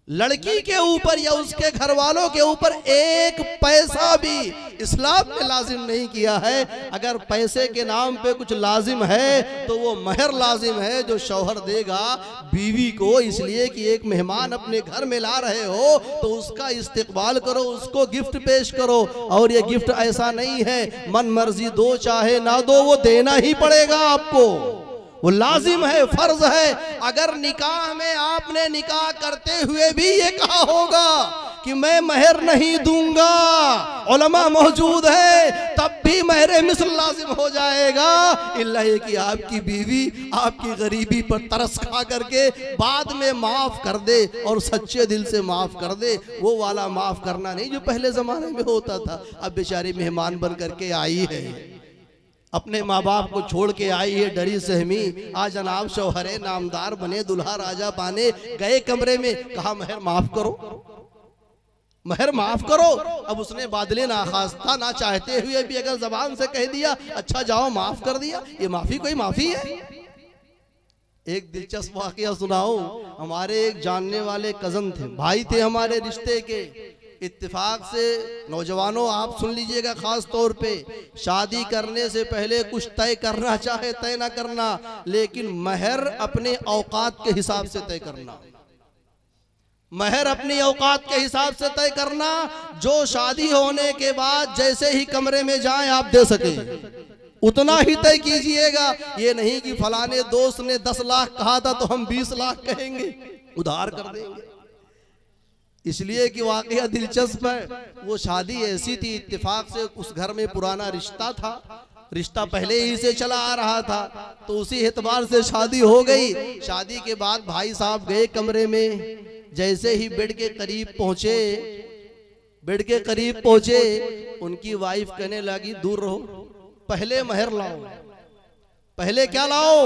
लड़की के ऊपर या उसके घर वालों के ऊपर एक पैसा भी इस्लाम ने लाजिम नहीं किया है। अगर पैसे के नाम पे कुछ लाजिम है तो वो महर लाजिम है जो शौहर देगा बीवी को, इसलिए कि एक मेहमान अपने घर में ला रहे हो तो उसका इस्तकबाल करो, उसको गिफ्ट पेश करो। और ये गिफ्ट ऐसा नहीं है मन मर्जी दो चाहे ना दो, वो देना ही पड़ेगा आपको, वो लाजिम है, फर्ज है। अगर निकाह में आपने निकाह करते हुए भी ये कहा होगा कि मैं महर नहीं दूंगा, उलमा मौजूद है, तब भी महरे मिस्ल लाजिम हो जाएगा, इल्ला ये कि आपकी बीवी आपकी गरीबी पर तरस खा करके बाद में माफ कर दे और सच्चे दिल से माफ कर दे। वो वाला माफ करना नहीं जो पहले जमाने में होता था। अब बेचारी मेहमान बन करके आई है, अपने माँ बाप को छोड़ के आई है डरी सहमी, आज जनाब शौहरे नामदार बने, दुल्हा राजा पाने गए कमरे में, कहा महर माफ करो, महर माफ करो। अब उसने बादले नाखास्ता ना चाहते हुए भी अगर जबान से कह दिया अच्छा जाओ माफ कर दिया, ये माफी कोई माफी है? एक दिलचस्प वाकया सुनाऊं, हमारे एक जानने वाले कजन थे, भाई थे हमारे रिश्ते के, इत्तेफाक से नौजवानों आप सुन लीजिएगा, खास तौर पे शादी करने से पहले कुछ तय करना चाहे तय ना करना, लेकिन महर अपने औकात के हिसाब से तय करना, महर अपनी औकात के हिसाब से तय करना, जो शादी होने के बाद जैसे ही कमरे में जाएं आप दे सके उतना ही तय कीजिएगा। ये नहीं कि फलाने दोस्त ने 10 लाख कहा था तो हम 20 लाख कहेंगे, उधार कर देंगे। इसलिए कि वाकया दिलचस्प है, वो शादी ऐसी थी, इत्तेफाक से उस घर में पुराना रिश्ता था, रिश्ता पहले ही से चला आ रहा था, तो उसी एतबार से शादी हो गई। शादी के बाद भाई साहब गए कमरे में, जैसे ही बेड के करीब पहुंचे, बेड के करीब पहुंचे, उनकी वाइफ कहने लगी दूर रहो, पहले महर लाओ, पहले क्या लाओ?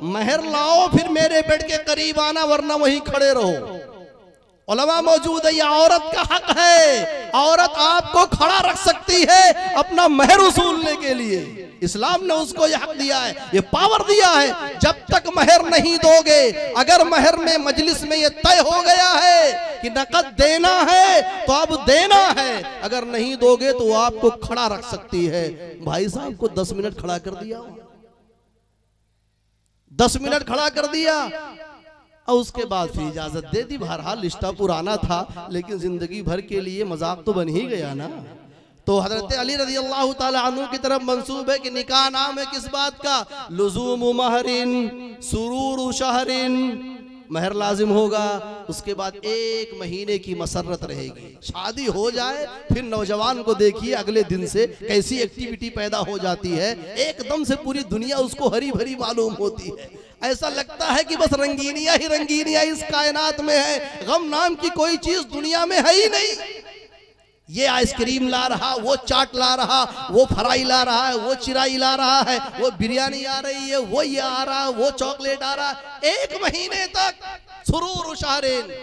महर लाओ, फिर मेरे बेड के करीब आना, वरना वहीं खड़े रहो। उलमा मौजूद है, ये औरत का हक है। औरत आपको खड़ा रख सकती है अपना महर वसूलने के लिए। इस्लाम ने उसको ये हक दिया है, ये पावर दिया है। जब तक महर नहीं दोगे, अगर महर में मजलिस में ये तय हो गया है कि नकद देना है तो अब देना है, अगर नहीं दोगे तो आपको खड़ा रख सकती है। भाई साहब को 10 मिनट खड़ा कर दिया, 10 मिनट खड़ा कर दिया और उसके बाद फिर इजाजत दे दी। बहरहाल रिश्ता पुराना था, लेकिन जिंदगी भर के लिए मजाक तो बन ही गया ना। तो हजरत अली रज़ी अल्लाह ताला अन्हु की तरफ मंसूब है कि निकाह नाम है किस बात का? लुज़ूम महरिन सुरूर शहरिन, महर लाजिम होगा। उसके बाद 1 महीने की मसरत रहेगी। शादी हो जाए फिर नौजवान को देखिए अगले दिन से कैसी एक्टिविटी पैदा हो जाती है, एकदम से पूरी दुनिया उसको हरी भरी मालूम होती है। ऐसा लगता है कि बस रंगीनियां ही रंगीनियां इस कायनात में है, गम नाम की कोई चीज दुनिया में है ही नहीं। ये आइसक्रीम ला रहा, वो चाट ला रहा, वो फ्राई ला रहा है, वो चिराई ला रहा है, वो बिरयानी आ रही है, वो ये आ रहा है, वो चॉकलेट आ रहा है। 1 महीने तक सुरूर शहरिन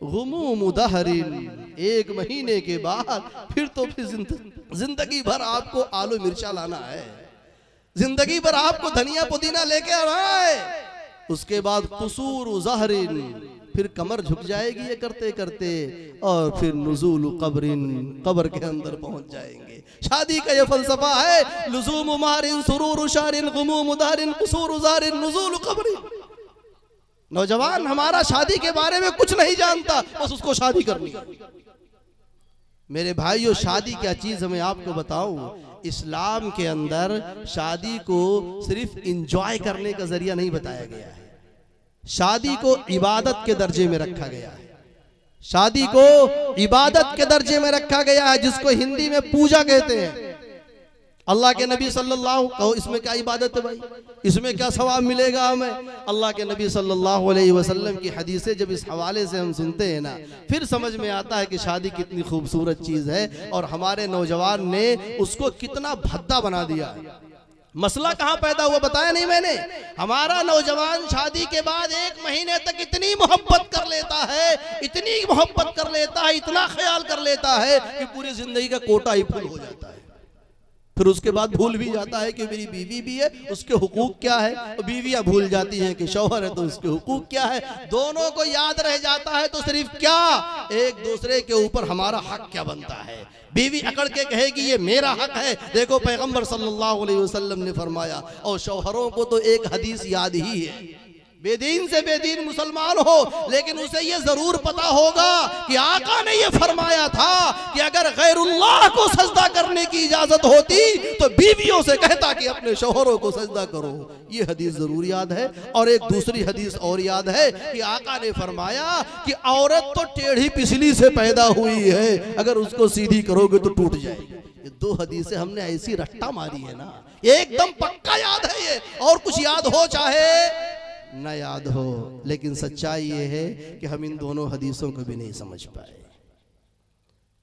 गुमूम दहरिन, 1 महीने के बाद फिर तो फिर जिंदगी भर आपको आलू मिर्चा लाना है, जिंदगी भर आपको धनिया पुदीना लेके आना है। उसके बाद कुसूर ज़हरिन, फिर कमर झुक जाएगी ये करते करते, और फिर नुज़ूल क़ब्रिन, कब्र के अंदर पहुंच जाएंगे। शादी का ये फलसफा है, लुज़ूम महरिन सुरूर शहरिन गुमूम दहरिन कुसूर ज़हरिन नुज़ूल क़ब्रिन। नौजवान हमारा शादी के बारे में कुछ नहीं जानता, बस उसको शादी करनी है। मेरे भाइयों, शादी क्या चीज हमें आपको बताऊं, इस्लाम के अंदर शादी को सिर्फ इंजॉय करने का जरिया नहीं बताया गया है, शादी को इबादत के दर्जे में रखा गया है। शादी को इबादत के दर्जे में रखा गया है, जिसको हिंदी में पूजा कहते हैं। अल्लाह के नबी सल्लल्लाहु अलैहि वसल्लम, इसमें क्या इबादत है भाई, इसमें क्या सवाब मिलेगा हमें? अल्लाह के नबी सल्लल्लाहु अलैहि वसल्लम की हदीसें जब इस हवाले से हम सुनते हैं ना, फिर समझ में आता है कि शादी कितनी खूबसूरत चीज़ है और हमारे नौजवान ने उसको कितना भद्दा बना दिया है। मसला कहाँ पैदा हुआ बताया नहीं मैंने? हमारा नौजवान शादी के बाद 1 महीने तक इतनी मोहब्बत कर लेता है, इतनी मोहब्बत कर लेता है, इतना ख्याल कर लेता है कि पूरी जिंदगी का कोटा ही फुल हो जाता है। फिर उसके बाद भूल भी जाता है कि मेरी बीवी भी है, उसके हुकूक क्या है। तो बीवियां भूल जाती हैं कि शौहर है तो उसके हुकूक क्या है। दोनों को याद रह जाता है तो सिर्फ क्या, एक दूसरे के ऊपर हमारा हक क्या बनता है। बीवी अकड़ के कहेगी ये मेरा हक है। देखो पैगंबर सल्लल्लाहु अलैहि वसल्लम ने फरमाया, और शौहरों को तो एक हदीस याद ही है, बेदीन से बेदीन मुसलमान हो लेकिन उसे ये जरूर पता होगा कि आका ने ये फरमाया था कि अगर गैरुल्लाह को सजदा करने की इजाजत होती तो बीवियों से कहता कि अपने शौहरों को सजदा करो। ये हदीस जरूर याद है। और एक दूसरी हदीस और याद है कि आका ने फरमाया कि औरत तो टेढ़ी पिछली से पैदा हुई है, अगर उसको सीधी करोगे तो टूट जाएगी। ये 2 हदीसें हमने ऐसी रट्टा मारी है ना, एकदम पक्का याद है ये। और कुछ याद हो चाहे न याद हो, लेकिन सच्चाई ये है कि हम इन दोनों हदीसों को भी नहीं समझ पाए।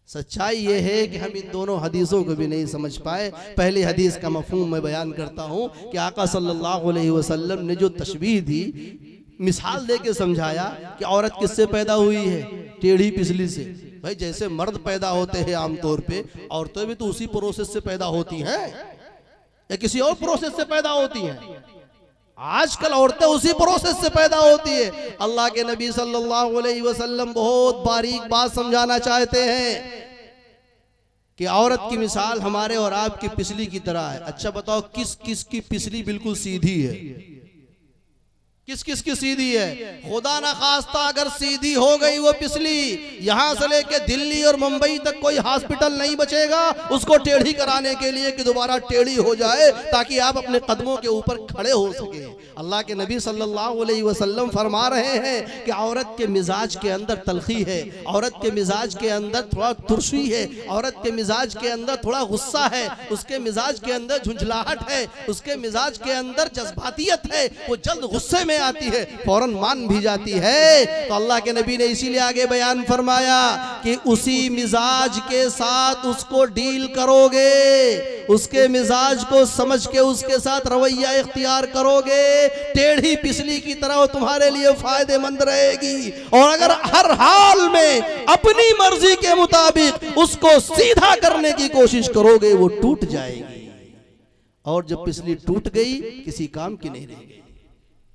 सच्चाई ये है कि हम इन दोनों हदीसों को भी नहीं समझ पाए। पहली हदीस का मफहूम मैं बयान करता हूँ कि आका सल्लल्लाहु अलैहि वसल्लम ने जो तशबीह दी, मिसाल दे के समझाया कि औरत किससे पैदा हुई है, टेढ़ी पिछली से। भाई जैसे मर्द पैदा होते हैं आमतौर पे, औरतें भी तो उसी प्रोसेस से पैदा होती हैं या किसी और प्रोसेस से पैदा होती हैं? आजकल औरतें उसी प्रोसेस से पैदा होती है। अल्लाह के नबी सल्लल्लाहु अलैहि वसल्लम बहुत बारीक बात समझाना चाहते हैं कि औरत की मिसाल हमारे और आपकी पिछली की तरह है। अच्छा बताओ किस किस की पिछली बिल्कुल सीधी है, किस किस की सीधी है? खुदा ना खास्ता अगर सीधी हो गई वो पिछली, यहां से लेके दिल्ली और मुंबई तक कोई हॉस्पिटल नहीं बचेगा उसको टेढ़ी कराने के लिए कि दोबारा टेढ़ी हो जाए ताकि आप अपने कदमों के ऊपर खड़े हो सके। अल्लाह के नबी सल्लल्लाहु अलैहि वसल्लम फरमा रहे हैं कि औरत के मिजाज के अंदर तलखी है, औरत के मिजाज के अंदर थोड़ा तुरशी है, औरत के मिजाज के अंदर थोड़ा गुस्सा है, उसके मिजाज के अंदर झुंझलाहट है, उसके मिजाज के अंदर जज्बातियत है, वो जल्द गुस्से में में आती है फौरन मान भी जाती है। तो अल्लाह के नबी ने इसीलिए आगे बयान फरमाया कि उसी मिजाज के साथ उसको डील करोगे, उसके मिजाज को समझ के उसके साथ रवैया इख्तियार करोगे, टेढ़ी पिछली की तरह वो तुम्हारे लिए फायदेमंद रहेगी। और अगर हर हाल में अपनी मर्जी के मुताबिक उसको सीधा करने की कोशिश करोगे वो टूट जाएगी, और जब पिछली टूट गई किसी काम की नहीं रहेगी।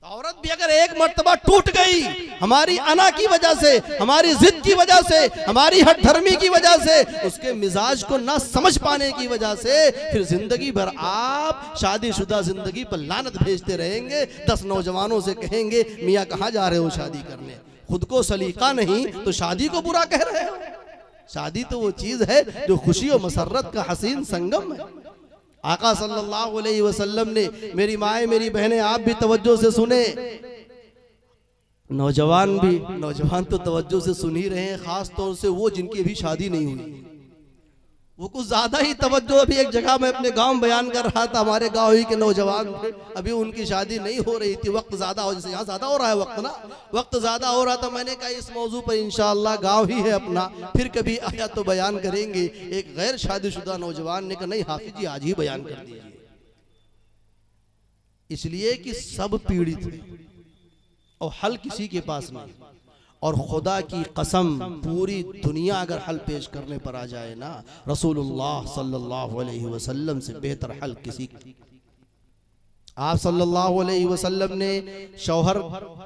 औरत भी अगर एक मर्तबा टूट गई हमारी अना की वजह से, हमारी जिद की वजह से, हमारी हठ धर्मी की वजह से, उसके मिजाज को ना समझ पाने की वजह से, फिर जिंदगी भर आप शादीशुदा जिंदगी पर लानत भेजते रहेंगे। 10 नौजवानों से कहेंगे मियाँ कहाँ जा रहे हो शादी करने, खुद को सलीका नहीं तो शादी को बुरा कह रहे हो। शादी तो वो चीज है जो खुशी और मसर्रत का हसीन संगम है। आका सल्लल्लाहु अलैहि वसल्लम ने, मेरी माएँ मेरी बहनें आप भी तवज्जो से सुने, नौजवान तो तवज्जो से सुन ही रहे हैं, खास तौर से वो जिनकी अभी शादी नहीं हुई, वो कुछ ज्यादा ही तवज्जो। अभी एक जगह मैं अपने गांव बयान कर रहा था, हमारे गांव ही के नौजवान थे, अभी उनकी शादी नहीं हो रही थी, वक्त ज्यादा हो, जैसे यहाँ ज्यादा हो रहा है वक्त ना, वक्त ज्यादा हो रहा था। मैंने कहा इस मौजू पर इंशाअल्लाह गांव ही है अपना, फिर कभी आया तो बयान करेंगे। एक गैर शादीशुदा नौजवान ने कहा नहीं हाफिज जी आज ही बयान कर दीजिए, इसलिए कि सब पीड़ित हैं और हल किसी के पास नहीं। और खुदा की कसम पूरी दुनिया अगर हल पेश करने पर आ जाए ना, रसूलुल्लाह सल्लल्लाहु अलैहि वसल्लम से बेहतर हल किसी। आप सल्लल्लाहु अलैहि वसल्लम ने शौहर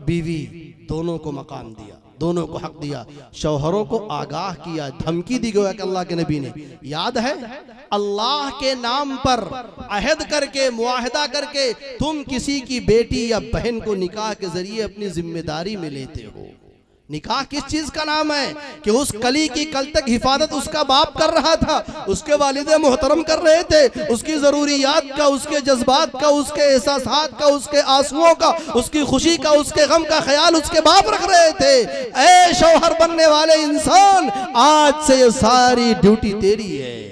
बीवी दोनों को मकाम दिया, दोनों को हक दिया, शौहरों को आगाह किया, धमकी दी गई कि अल्लाह के नबी ने, याद है अल्लाह के नाम पर अहद करके मुआहदा करके तुम किसी की बेटी या बहन को निकाह के जरिए अपनी जिम्मेदारी में लेते हो। निकाह किस चीज का नाम है कि उस कली की कल तक हिफाजत उसका बाप कर रहा था, उसके वालिदे मोहतरम कर रहे थे, उसकी जरूरियात का, उसके जज्बात का, उसके एहसासात का, उसके आंसुओं का, उसकी खुशी का, उसके गम का ख्याल उसके बाप रख रहे थे। ऐ शौहर बनने वाले इंसान, आज से ये सारी ड्यूटी तेरी है,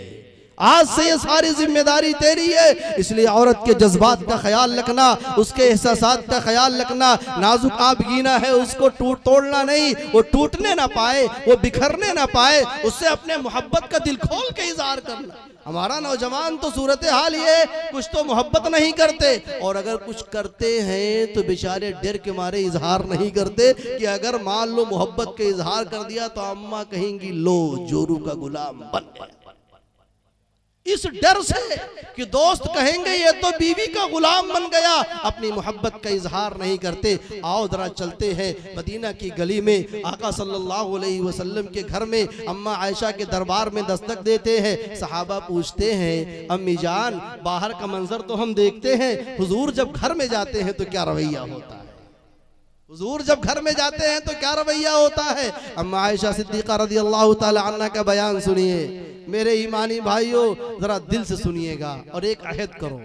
आज से ये सारी जिम्मेदारी तेरी है। इसलिए औरत के जज्बात का ख्याल रखना, उसके एहसासात का ख्याल रखना, नाजुक आबगीना है उसको तोड़ना नहीं, वो टूटने ना पाए, वो बिखरने ना पाए, उससे अपने मोहब्बत का दिल खोल के इजहार करना। हमारा नौजवान तो सूरत हाल ये, कुछ तो मोहब्बत नहीं करते, और अगर कुछ करते हैं तो बेचारे डर के मारे इजहार नहीं करते कि अगर मान लो मोहब्बत के इजहार कर दिया तो अम्मा कहेंगी लो जोरू का गुलाम बन गया। इस डर से कि दोस्त कहेंगे ये तो बीवी का गुलाम बन गया, अपनी मोहब्बत का इजहार नहीं करते। आओ जरा चलते हैं मदीना की गली में, आका सल्लल्लाहु अलैहि वसल्लम के घर में अम्मा आयशा के दरबार में दस्तक देते हैं। सहाबा पूछते हैं अम्मी जान बाहर का मंजर तो हम देखते हैं, हुजूर जब घर में जाते हैं तो क्या रवैया होता है, हुजूर जब घर में जाते हैं तो क्या रवैया होता है। अम्मा आयशा सिद्दीक़ा रज़ियल्लाहु ताला अन्हा का बयान सुनिए मेरे ईमानी भाइयों, जरा दिल से सुनिएगा और एक अहद करो,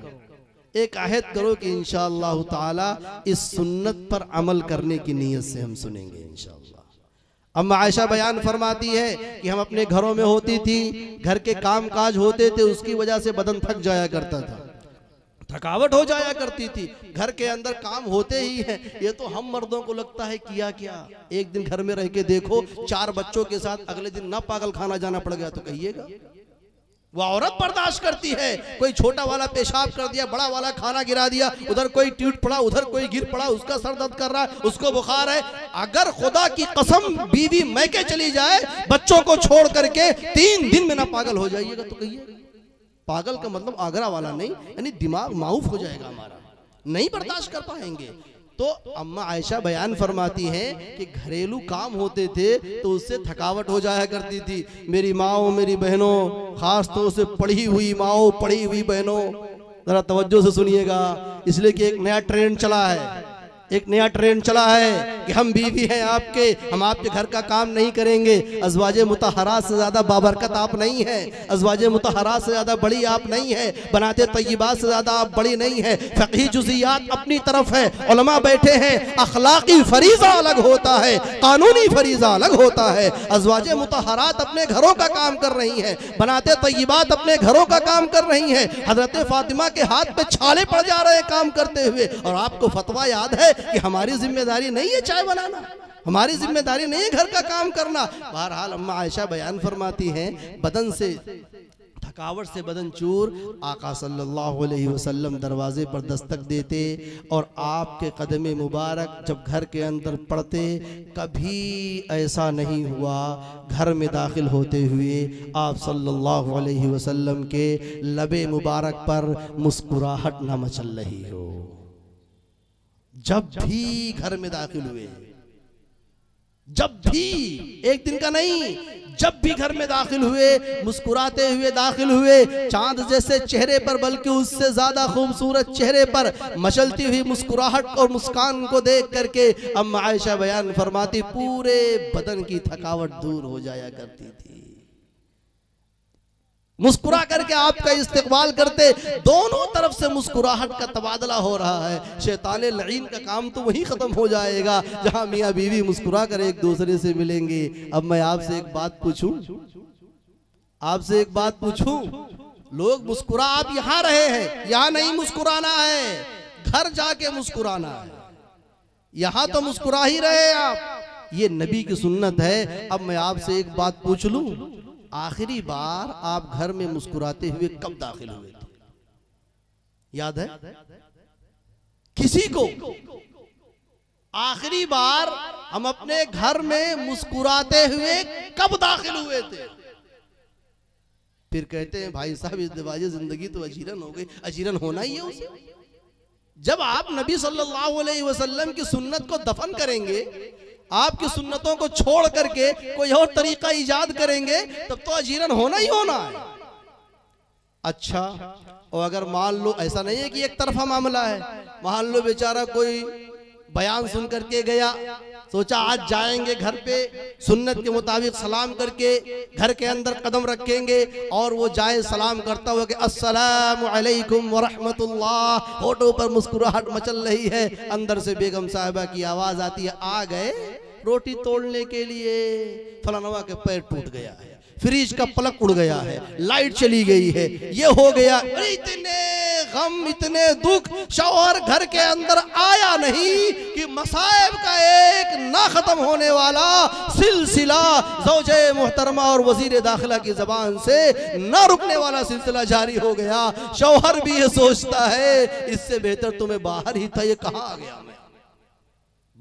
एक अहद करो कि इंशाअल्लाह ताला इस सुन्नत पर अमल करने की नीयत से हम सुनेंगे इंशाअल्लाह। अम्मा आयशा बयान फरमाती है कि हम अपने घरों में होती थी, घर के काम काज होते थे, उसकी वजह से बदन थक जाया करता था, थकावट हो जाया करती थी, घर के अंदर काम होते ही हैं। ये तो हम मर्दों को लगता है किया क्या, एक दिन घर में रह के देखो 4 बच्चों के साथ अगले दिन ना पागल खाना जाना पड़ गया तो कहिएगा। वो औरत बर्दाश्त करती है, कोई छोटा वाला पेशाब कर दिया, बड़ा वाला खाना गिरा दिया, उधर कोई टूट पड़ा, उधर कोई गिर पड़ा, उसका सर दर्द कर रहा है, उसको बुखार है। अगर खुदा की कसम बीवी मैके चली जाए बच्चों को छोड़ करके 3 दिन में ना पागल हो जाइएगा तो कहिए। पागल का मतलब आगरा वाला नहीं, यानी दिमाग माऊफ हो जाएगा हमारा, नहीं बर्दाश्त कर पाएंगे। तो अम्मा आयशा बयान फरमाती हैं कि घरेलू काम होते थे तो उससे थकावट हो जाया करती थी। मेरी माओ मेरी बहनों, खास तौर से पढ़ी हुई माओ पढ़ी हुई बहनों, जरा तवज्जो से सुनिएगा, इसलिए कि एक नया ट्रेंड चला है, एक नया ट्रेंड चला है कि हम बीवी हैं आपके, हम आपके घर का काम नहीं करेंगे। अज़वाजे मुतहरात से ज्यादा बाबरकत आप नहीं है, अज़वाजे मुतहरात से ज्यादा बड़ी आप नहीं है, बनाते तय्यबात से ज्यादा आप बड़ी नहीं है। फ़क़ही जुज़ियात अपनी तरफ है, उलमा बैठे हैं, अखलाकी फरीज़ा अलग होता है, कानूनी फरीज़ा अलग होता है। अज़वाजे मुतहरात अपने घरों का काम कर रही हैं, बनाते तय्यबात अपने घरों का काम कर रही हैं। हज़रत फ़ातिमा के हाथ पे छाले पड़ जा रहे हैं काम करते हुए, और आपको फतवा याद है कि हमारी जिम्मेदारी नहीं है चाय बनाना, हमारी जिम्मेदारी नहीं है घर का काम करना। बहरहाल अम्मा आयशा बयान फरमाती हैं, बदन से थकावट से बदन चूर, आका सल्लल्लाहु अलैहि वसल्लम दरवाजे पर दस्तक देते और आपके कदमे मुबारक जब घर के अंदर पड़ते, कभी ऐसा नहीं हुआ घर में दाखिल होते हुए आप सल्लल्लाहु अलैहि वसल्लम के लबे मुबारक पर मुस्कुराहट न मचल रही हो। जब भी घर में दाखिल हुए, जब भी, एक दिन का नहीं, जब भी घर में दाखिल हुए मुस्कुराते हुए दाखिल हुए, चांद जैसे चेहरे पर बल्कि उससे ज्यादा खूबसूरत चेहरे पर मचलती हुई मुस्कुराहट और मुस्कान को देख करके अम्मा आयशा बयान फरमाती पूरे बदन की थकावट दूर हो जाया करती थी। मुस्कुरा करके आपका इस्तकबाल करते, दोनों तरफ से मुस्कुराहट का तबादला हो रहा है। शैताने लईन का काम तो वहीं खत्म हो जाएगा जहां मियाँ बीवी मुस्कुरा कर एक दूसरे से मिलेंगे। अब मैं आपसे एक बात पूछूं, आपसे एक बात पूछूं, लोग मुस्कुरा, आप यहां रहे हैं, यहां नहीं मुस्कुराना है, घर जाके मुस्कुराना है। यहां तो मुस्कुरा ही रहे आप, ये नबी की सुन्नत है। अब मैं आपसे एक बात पूछ लूं, आखिरी बार आप घर में मुस्कुराते हुए कब दाखिल हुए थे? याद है किसी को? आखिरी बार हम अपने घर में मुस्कुराते हुए कब दाखिल हुए थे? फिर कहते हैं भाई साहब इस दिवाजे जिंदगी तो अजीरन हो गई। अजीरन होना ही है उसे। जब आप नबी सल्लल्लाहु अलैहि वसल्लम की सुन्नत को दफन करेंगे, आपकी सुन्नतों को छोड़ करके कोई और तरीका इजाद करेंगे, तब तो अजीरन होना ही होना है। अच्छा, और अगर मान लो ऐसा नहीं है कि एक तरफा मामला है, मान लो बेचारा कोई बयान सुन करके गया, सोचा आज जाएंगे घर पे, सुन्नत के मुताबिक सलाम करके घर के अंदर कदम रखेंगे, और वो जाए सलाम करता हुआ कि अस्सलामु अलैकुम व रहमतुल्लाह, होठों पर मुस्कुराहट मचल रही है, अंदर से बेगम साहिबा की आवाज आती है, आ गए रोटी तोड़ने के लिए, फलानवा के पैर टूट गया है, फ्रिज का प्लग उड़ गया है, लाइट चली गई है, ये हो गया। इतने गम, इतने दुख, शौहर घर के अंदर आया नहीं कि मसाइब का एक ना खत्म होने वाला सिलसिला ज़ौजे मोहतरमा और वजीर दाखिला की जबान से ना रुकने वाला सिलसिला जारी हो गया। शौहर भी ये सोचता है इससे बेहतर तो मैं बाहर ही था, ये कहाँ आ गया मैं।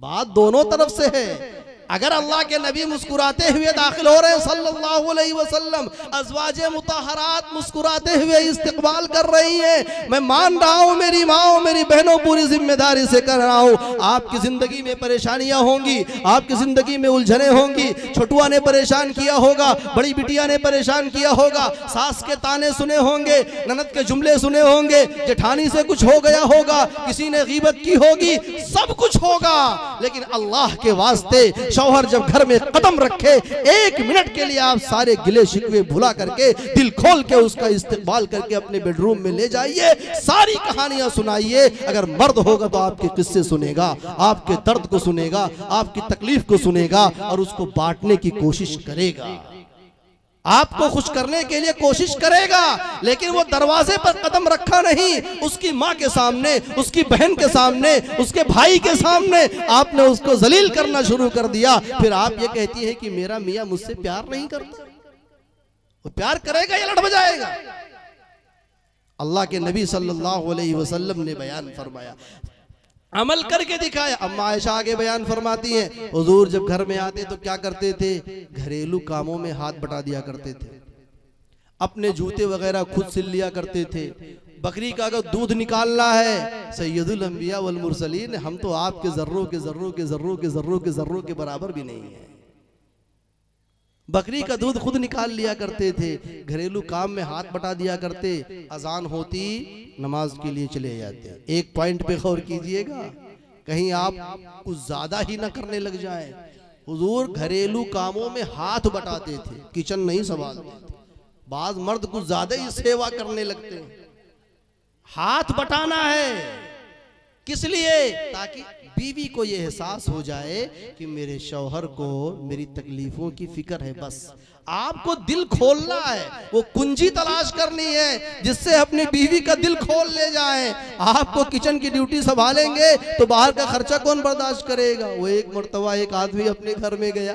बात दोनों तरफ से है। अगर अल्लाह के नबी मुस्कुराते हुए दाखिल हो रहे हैं सल्लल्लाहु अलैहि वसल्लम, अज़वाजे मुताहरात मुस्कुराते हुए इस्तकबाल कर रही हैं, मैं मान रहा हूँ मेरी माँ मेरी बहनों पूरी जिम्मेदारी से कर रहा हूँ। आपकी जिंदगी में परेशानियां होंगी, आपकी जिंदगी में उलझने होंगी, छोटुआ ने परेशान किया होगा, बड़ी बिटिया ने परेशान किया होगा, सास के ताने सुने होंगे, ननद के जुमले सुने होंगे, जेठानी से कुछ हो गया होगा, किसी ने गीबत की होगी, सब कुछ होगा। लेकिन अल्लाह के वास्ते शौहर जब घर में कदम रखे, एक मिनट के लिए आप सारे गिले शिकवे भुला करके दिल खोल के उसका इस्तकबाल करके अपने बेडरूम में ले जाइए, सारी कहानियां सुनाइए। अगर मर्द होगा तो आपके किस्से सुनेगा, आपके दर्द को सुनेगा, आपकी तकलीफ को सुनेगा और उसको बांटने की कोशिश करेगा, आपको खुश करने के लिए कोशिश करेगा। लेकिन वो दरवाजे पर कदम रखा नहीं, उसकी माँ के सामने, उसकी बहन के सामने, उसके भाई के सामने आपने उसको जलील करना शुरू कर दिया। फिर आप ये कहती है कि मेरा मियाँ मुझसे प्यार नहीं करता। वो प्यार करेगा या लड़ बजाएगा? अल्लाह के नबी सल्लल्लाहु अलैहि वसल्लम ने बयान फरमाया, अमल करके दिखाया। अम्मा आयशा आगे बयान फरमाती हैं, हुजूर जब घर में आते तो क्या करते थे, घरेलू कामों में हाथ बटा दिया करते थे, अपने जूते वगैरह खुद सिल लिया करते थे। बकरी का अगर दूध निकालना है, सैयदुल अंबिया वल मुरसलीन, हम तो आपके जर्रों के जर्रों के जर्रों के जर्रों के जर्रों के बराबर भी नहीं है। बकरी का दूध खुद निकाल लिया करते थे, घरेलू काम में हाथ बटा दिया करते, अजान होती नमाज के लिए चले जाते। एक पॉइंट पे गौर कीजिएगा, कहीं आप कुछ ज्यादा ही ना करने लग जाए। हुजूर घरेलू कामों में हाथ बटाते थे, किचन नहीं संभालते थे। बाज मर्द कुछ ज्यादा ही सेवा करने लगते हैं। हाथ बटाना है, किस लिए? ताकि बीवी को ये एहसास हो जाए कि मेरे शौहर को मेरी तकलीफों की फिक्र है। बस आपको दिल खोलना है, वो कुंजी तलाश करनी है जिससे अपनी बीवी का दिल खोल ले जाए। आपको किचन की ड्यूटी संभालेंगे तो बाहर का खर्चा कौन बर्दाश्त करेगा? वो एक मर्तबा एक आदमी अपने घर में गया,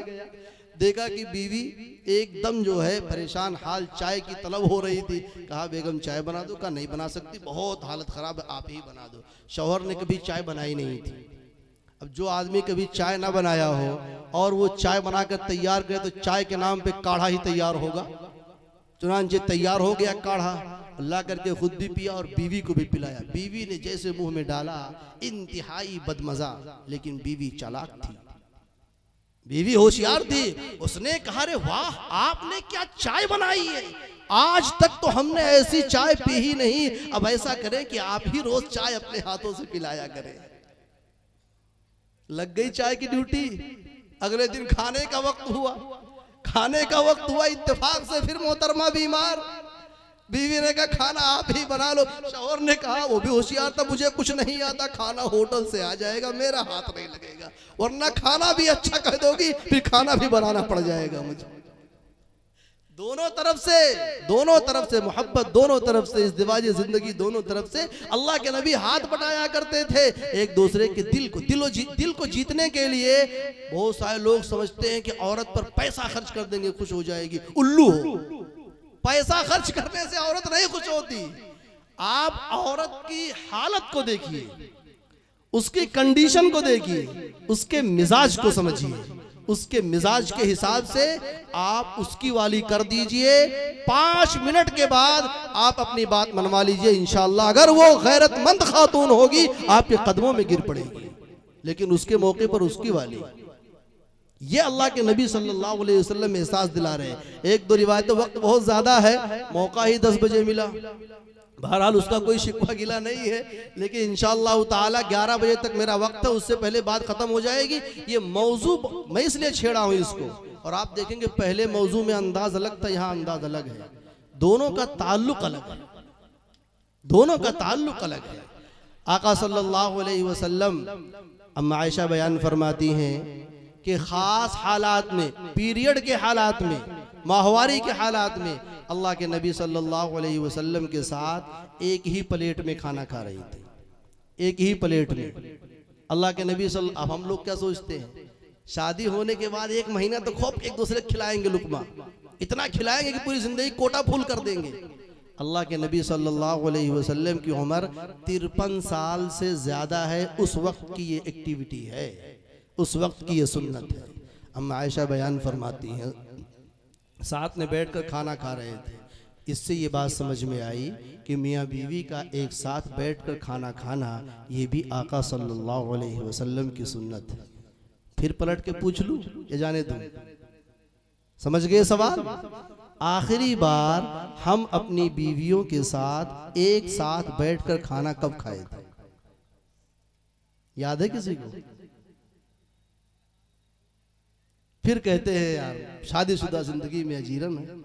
देखा कि बीवी एकदम जो है परेशान हाल, चाय की तलब हो रही थी। कहा बेगम चाय बना दो? कहा नहीं बना सकती, बहुत हालत खराब है, आप ही बना दो। शौहर ने कभी चाय बनाई नहीं थी। अब जो आदमी कभी चाय ना बनाया हो और वो चाय बनाकर तैयार करे तो चाय के नाम पे काढ़ा ही तैयार होगा। चुनांचे तैयार हो गया काढ़ा, अल्लाह करके खुद भी पिया और बीवी को भी पिलाया। बीवी ने जैसे मुंह में डाला, इंतहाई बदमजा, लेकिन बीवी चालाक थी, बीवी होशियार थी। उसने कहा रे वाह, आपने क्या चाय बनाई है, आज तक तो हमने ऐसी चाय पी ही नहीं। अब ऐसा करें कि आप ही रोज चाय अपने हाथों से पिलाया करें। लग गई चाय की ड्यूटी। अगले दिन खाने का वक्त हुआ, खाने का वक्त हुआ, इत्तेफाक से फिर मोहतरमा बीमार। बीवी ने कहा खाना आप ही बना लो। शौहर ने कहा, वो भी होशियार था, मुझे कुछ नहीं आता, खाना होटल से आ जाएगा, मेरा हाथ नहीं लगेगा, वरना खाना भी अच्छा कह दोगी फिर खाना भी बनाना पड़ जाएगा मुझे। दोनों तरफ से मोहब्बत, दोनों तरफ से इज़्दिवाजी जिंदगी, दोनों तरफ से अल्लाह के नबी हाथ बटाया करते थे एक दूसरे के दिल को जीतने के लिए। बहुत सारे लोग समझते हैं कि औरत पर पैसा खर्च कर देंगे खुश हो जाएगी। उल्लू हो, पैसा खर्च करने से औरत नहीं खुश होती। आप औरत की हालत को देखिए, उसकी कंडीशन को देखिए, उसके मिजाज को समझिए, उसके मिजाज के हिसाब से आप उसकी वाली कर दीजिए। 5 मिनट के बाद आप अपनी बात मनवा लीजिए, इंशाअल्लाह अगर वो गैरतमंद खातून होगी आपके कदमों में गिर पड़ेगी, लेकिन उसके मौके पर उसकी वाली। ये अल्लाह के नबी सल्लल्लाहु अलैहि वसल्लम एहसास दिला रहे हैं। एक दो रिवायतें, वक्त बहुत ज्यादा है, मौका ही 10 बजे मिला, बहरहाल उसका कोई शिकवा गिला नहीं है, लेकिन इंशाअल्लाह ताला 11 बजे तक मेरा वक्त है, उससे पहले बात खत्म हो जाएगी। ये मौजू मैं इसलिए छेड़ा हूं इसको, और आप देखेंगे पहले मौजू में अंदाज अलग था, यहाँ अंदाज अलग है। दोनों का ताल्लुक अलग है, दोनों का ताल्लुक अलग है। आका सल्लल्लाहु अलैहि वसल्लम, अम्मा आयशा बयान फरमाती हैं कि खास हालात में, पीरियड के हालात में, माहवारी के हालात में अल्लाह के नबी सल्लल्लाहु अलैहि वसल्लम के साथ एक ही प्लेट में खाना खा रही थी, एक ही प्लेट में अल्लाह के नबी अब हम लोग क्या सोचते हैं, शादी होने के बाद 1 महीना तो खूब एक दूसरे को खिलाएंगे, लुकमा इतना खिलाएंगे कि पूरी जिंदगी कोटा फुल कर देंगे। अल्लाह के नबी सल्लल्लाहु अलैहि वसल्लम की उम्र 53 साल से ज्यादा है। उस वक्त की ये एक्टिविटी है, उस वक्त की ये सुन्नत है। अम्मा आयशा बयान फरमाती हैं, साथ में बैठकर खाना खा रहे थे, इससे ये बात समझ में आई कि मियाँ बीवी का एक साथ बैठकर खाना खाना ये भी आका सल्लल्लाहु अलैहि वसल्लम की सुन्नत है। फिर पलट के पूछ लूं या जाने दूं? समझ गए सवाल? आखिरी बार हम अपनी बीवियों के साथ एक साथ बैठकर खाना कब खाए थे? याद है किसी को? फिर कहते हैं यार शादीशुदा जिंदगी में अजीरन है।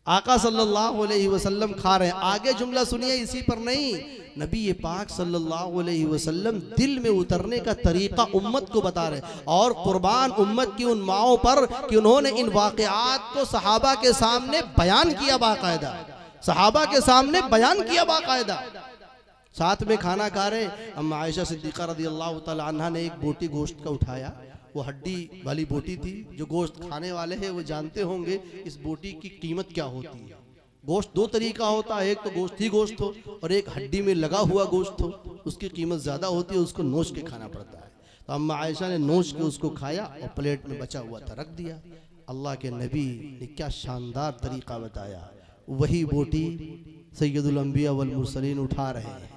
आका सल्लल्लाहु अलैहि वसल्लम खा रहे हैं, आगे जुमला सुनिए, इसी पर नहीं, नबी पाक सल्लल्लाहु अलैहि वसल्लम दिल में उतरने का तरीका उम्मत को बता रहे, और कुर्बान उम्मत की उन माओं पर कि उन्होंने इन वाक़यात को सहाबा के सामने बयान किया, बाकायदा सहाबा के सामने बयान किया बाकायदा। साथ में खाना खा रहे, अम्मा आयशा सिद्दीक़ा रज़ियल्लाहु तआला अन्हा ने एक बोटी गोश्त का उठाया, वो हड्डी वाली बोटी थी। जो गोश्त खाने वाले हैं वो जानते होंगे इस बोटी की कीमत क्या होती है। गोश्त 2 तरीका होता है, एक तो गोश्त ही गोश्त हो और एक हड्डी में लगा हुआ गोश्त हो, उसकी कीमत ज़्यादा होती है, उसको नोच के खाना पड़ता है। तो अम्मा आयशा ने नोच के उसको खाया और प्लेट में बचा हुआ था रख दिया। अल्लाह के नबी ने क्या शानदार तरीका बताया, वही बोटी सैयदुल अंबिया वल मुरसलीन उठा रहे हैं,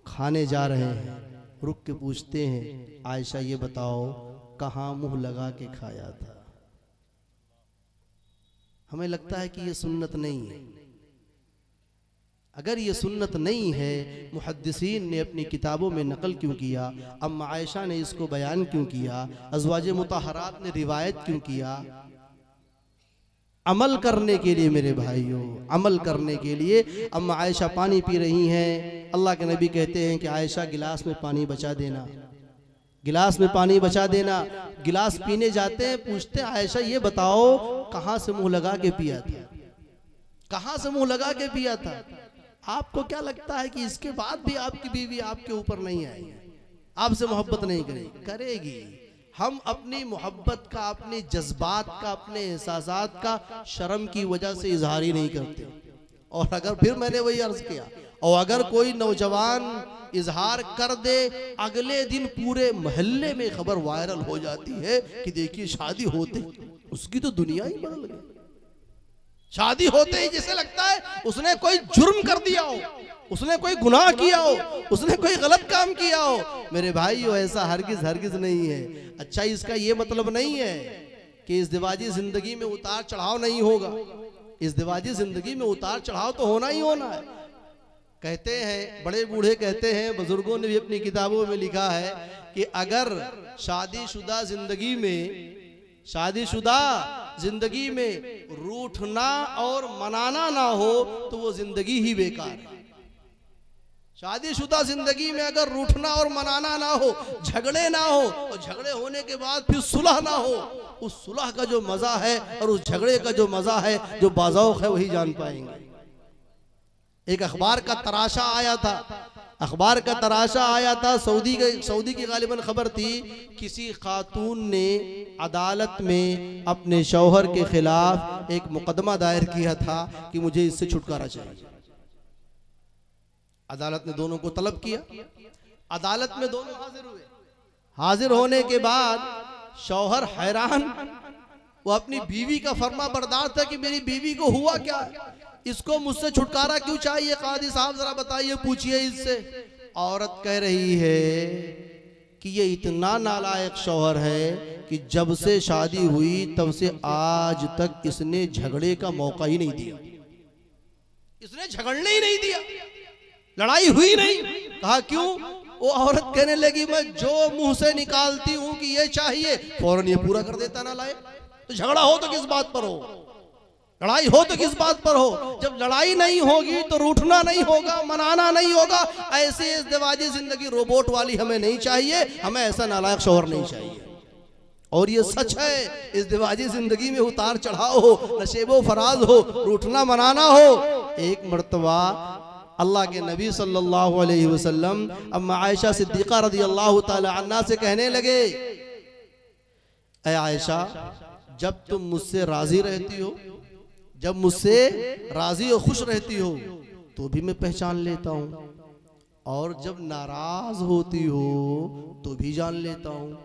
खाने जा रहे हैं, रुक के पूछते हैं आयशा ये बताओ कहाँ मुंह लगा के खाया था? हमें लगता है कि ये सुन्नत नहीं है। अगर ये सुन्नत नहीं है, मुहद्दिसीन ने अपनी किताबों में नकल क्यों किया? अम्मा आयशा ने इसको बयान क्यों किया? अज़वाज मुतहरात ने रिवायत क्यों किया? अमल करने के लिए मेरे भाइयों, अमल करने के लिए। अम्मा आयशा पानी पी रही हैं, अल्लाह के नबी कहते हैं कि आयशा गिलास में पानी बचा देना, गिलास में पानी बचा देना। गिलास पीने जाते हैं, पूछते हैं आयशा ये बताओ कहां से मुंह लगा के पिया था, कहां से मुंह लगा के पिया था? आपको क्या लगता है कि इसके बाद भी आपकी बीवी आपके ऊपर नहीं आई, आपसे मोहब्बत नहीं करेगी? करेगी। हम अपनी मोहब्बत का, अपने जज्बात का, अपने एहसासात का शर्म की वजह से इजहार ही नहीं करते। और अगर फिर मैंने वही अर्ज किया, और अगर कोई नौजवान इजहार कर दे, अगले दिन पूरे मोहल्ले में खबर वायरल हो जाती है कि देखिए शादी होते उसकी तो दुनिया ही बदल गई। शादी होते ही जैसे लगता है उसने कोई जुर्म कर दिया हो, उसने कोई गुनाह किया हो, उसने कोई गलत काम किया हो। मेरे भाइयों, ऐसा हरगिज हरगिज नहीं है। अच्छा, इसका ये मतलब नहीं है कि इज़्दिवाजी जिंदगी में उतार चढ़ाव नहीं होगा। इज़्दिवाजी जिंदगी में उतार चढ़ाव तो होना ही होना है। कहते हैं, बड़े बूढ़े कहते हैं, बुजुर्गों ने भी अपनी किताबों में लिखा है कि अगर शादीशुदा जिंदगी में रूठना और मनाना ना हो तो वो जिंदगी ही बेकार है। शादीशुदा जिंदगी में अगर रूठना और मनाना ना हो, झगड़े ना हो, और झगड़े होने के बाद फिर सुलह ना हो, उस सुलह का जो मजा है और उस झगड़े का जो मजा है, जो बाज़ौक़ है, वही जान पाएंगे। एक अखबार का तराशा आया था, सऊदी की गालिबन खबर थी, किसी खातून ने अदालत में अपने शौहर के खिलाफ एक मुकदमा दायर किया था कि मुझे इससे छुटकारा चाहिए। अदालत ने दोनों को तलब किया, अदालत में दोनों हाजिर हुए। हाजिर होने के बाद शौहर हैरान, वो अपनी बीवी का फर्मा बरदार था कि मेरी बीवी को हुआ क्या है, इसको मुझसे छुटकारा क्यों चाहिए, काजी साहब जरा बताइए, पूछिए इससे। औरत कह रही है कि ये इतना नालायक शौहर है कि जब से शादी हुई तब से आज तक इसने झगड़े का मौका ही नहीं दिया, इसने झगड़ने ही नहीं दिया, लड़ाई हुई नहीं। कहा क्यों? वो औरत कहने लगी मैं जो मुंह से निकालती हूं कि ये चाहिए, फौरन ये पूरा कर देता ना लाए। तो झगड़ा हो तो किस बात पर हो, लड़ाई हो तो किस बात पर हो? जब लड़ाई नहीं होगी तो रूठना नहीं होगा, मनाना नहीं होगा। ऐसे इज़्दिवाजी जिंदगी रोबोट वाली हमें नहीं चाहिए, हमें ऐसा नालायक शौहर नहीं चाहिए। और ये सच है, इज़्दिवाजी जिंदगी में उतार चढ़ाव हो, नशेबो फराज हो, रूठना मनाना हो। एक मर्तबा अल्लाह के नबी सल्लल्लाहु अलैहि वसल्लम अम्मा आयशा सिद्दीक़ा रज़ियल्लाहु ताला अन्हा से कहने लगे, ऐ आयशा, जब तुम मुझसे राजी रहती हो, जब मुझसे राजी और खुश रहती हो तो भी मैं पहचान लेता हूँ, और जब नाराज होती हो तो भी जान लेता हूँ।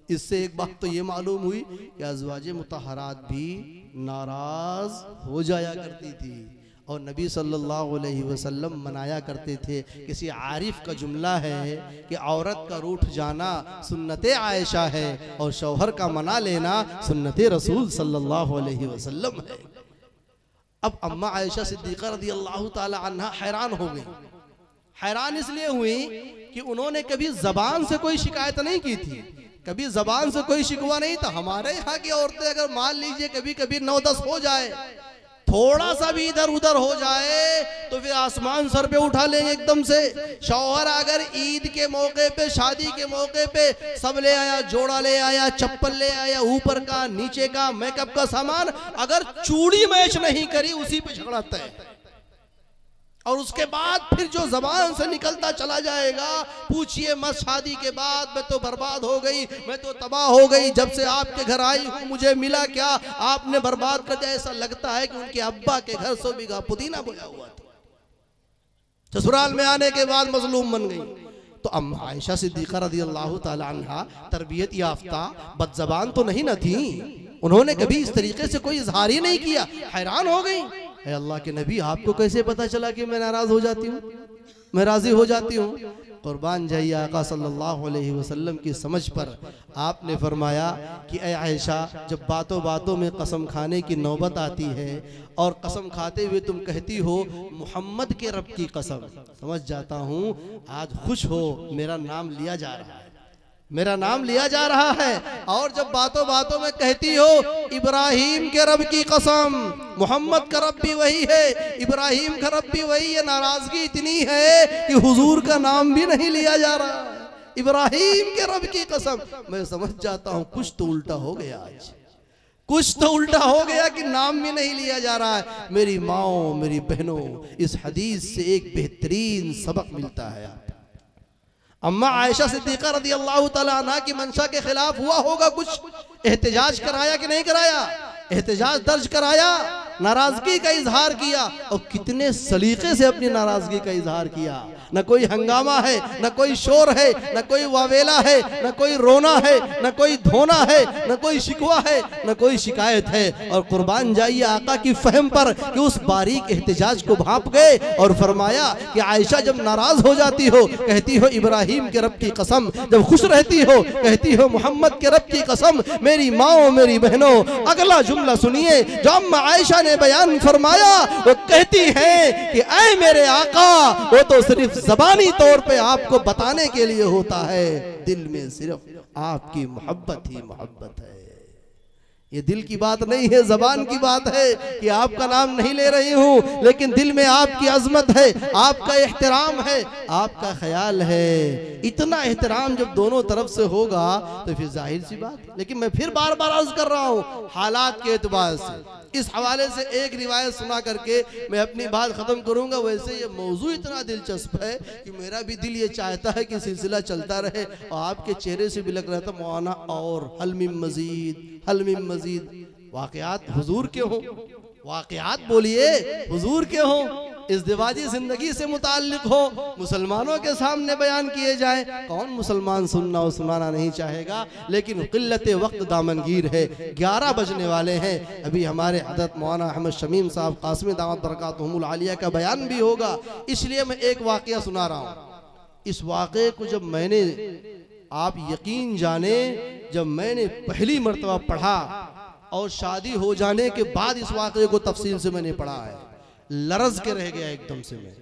इससे एक बात तो ये मालूम हुई कि अज़वाजे मुतहरात भी नाराज हो जाया करती थी, और नबी सल्लल्लाहु अलैहि वसल्लम मनाया करते थे। किसी आरिफ का जुमला है कि औरत का रूठ जाना सुन्नते आयशा है, और शौहर का मना लेना सुन्नते रसूल सल्लल्लाहु अलैहि वसल्लम है। अब अम्मा आयशा सिद्दीक़ा रज़ियल्लाहु ताला अन्हा हैरान हो गई। हैरान इसलिए हुई कि उन्होंने कभी ज़बान से कोई शिकायत नहीं की थी, कभी ज़बान से कोई शिकवा नहीं था। हमारे यहाँ की औरतें अगर मान लीजिए कभी कभी 9-10 हो जाए, थोड़ा सा भी इधर उधर हो जाए तो फिर आसमान सर पे उठा लेंगे एकदम से। शौहर अगर ईद के मौके पे, शादी के मौके पे सब ले आया, जोड़ा ले आया, चप्पल ले आया, ऊपर का नीचे का मेकअप का सामान, अगर चूड़ी मैच नहीं करी उसी पे झगड़ा तय। और उसके बाद फिर जो जबान से निकलता चला जाएगा, पूछिए मत शादी के बाद मैं तो बर्बाद हो गई, मैं तो तबाह हो गई, जब से आपके घर आई हूँ मुझे मिला क्या, आपने बर्बाद कर दिया। ऐसा लगता है कि उनके अब्बा के घर 100 बीघा पुदीना बोया हुआ था, ससुराल में आने के बाद मजलूम बन गई। तो अम्मा आयशा सिद्दीक़ा रज़ियल्लाहु ताला अन्हा तरबियत याफ्ता बदज़बान तो नहीं न थी, उन्होंने कभी इस तरीके से कोई इजहार ही नहीं किया। हैरान हो गई, है अल्लाह के नबी आपको कैसे पता चला कि मैं नाराज हो जाती हूँ, मैं राजी हो जाती हूँ? कुर्बान जाइए आका सल्लल्लाहु अलैहि वसल्लम की समझ पर। आपने फरमाया कि ऐ आयशा, जब बातों बातों में कसम खाने की नौबत आती है और कसम खाते हुए तुम कहती हो मोहम्मद के रब की कसम, समझ जाता हूँ आज खुश हो, मेरा नाम लिया जा रहा है, मेरा नाम लिया जा रहा है। और जब बातों बातों में कहती हो इब्राहिम के रब की कसम, मोहम्मद का रब भी वही है, इब्राहिम का रब भी वही है, नाराजगी इतनी है कि हुजूर का नाम भी नहीं लिया जा रहा है। इब्राहिम के रब की कसम। मैं समझ जाता हूं कुछ तो उल्टा हो गया, आज कुछ तो उल्टा हो गया कि नाम भी नहीं लिया जा रहा है। मेरी माओ, मेरी बहनों, इस हदीस से एक बेहतरीन सबक मिलता है। अम्मा आयशा सिद्दीक़ा रज़ी अल्लाह ताला अन्हा की मंशा के खिलाफ हुआ होगा कुछ, एहतजाज कराया कि नहीं कराया? एहतजाज दर्ज कराया, नाराजगी का इजहार किया, और कितने सलीके से अपनी नाराजगी का इजहार किया। न कोई हंगामा है, न कोई शोर है, न कोई वावेला है, न कोई रोना है, न कोई धोना है, न कोई शिकवा है, न कोई शिकायत है। और कुर्बान जाइए आका की फहम पर कि उस बारीक एहतजाज को भांप गए और फरमाया कि आयशा जब नाराज हो जाती हो कहती हो इब्राहिम के रब की कसम, जब खुश रहती हो कहती हो मोहम्मद के रब की कसम। मेरी माओ, मेरी बहनों, अगला जुमला सुनिए जो अम्मा आयशा ने बयान फरमाया। वो कहती है कि ऐ मेरे आका, वो तो सिर्फ ज़बानी तौर पे आपको बताने के लिए होता है, दिल में सिर्फ आपकी मोहब्बत ही मोहब्बत है। ये दिल की बात नहीं है, ज़बान की बात है कि आपका नाम नहीं ले रही हूं, लेकिन दिल में आपकी अजमत है, आपका एहतराम है, आपका ख्याल है। इतना एहतराम जब दोनों तरफ से होगा तो फिर जाहिर सी बात है। लेकिन मैं फिर बार बार अर्ज कर रहा हूं हालात के एतबार से, इस हवाले से एक रिवायत सुना करके मैं अपनी बात खत्म करूंगा। वैसे ये मौजू इतना दिलचस्प है कि मेरा भी दिल ये चाहता है कि सिलसिला चलता रहे, और आपके चेहरे से भी लग रहा था मौलाना और हलमिम मजीद, हलमिम मजीद। वाकयात हुजूर के हो, वाकयात बोलिए हुजूर के हो, इज़्दिवाजी जिंदगी से मुताल्लिक हो, मुसलमानों के सामने बयान किए जाए। कौन मुसलमान सुनना और सुनाना नहीं चाहेगा, लेकिन क़िल्लत वक्त दामनगीर है। 11 बजने वाले हैं, अभी हमारे हज़रत मौलाना अहमद शमीम साहब क़ासिमी दामत बरकातुहुमुल आलिया का बयान भी होगा, इसलिए मैं एक वाक़या सुना रहा हूँ। इस वाक़े को जब मैंने, आप यकीन जाने, जब मैंने पहली मरतबा पढ़ा और शादी हो जाने के बाद इस वाक़े को तफसील से मैंने पढ़ा है, लरज के रह गया, एकदम से मैं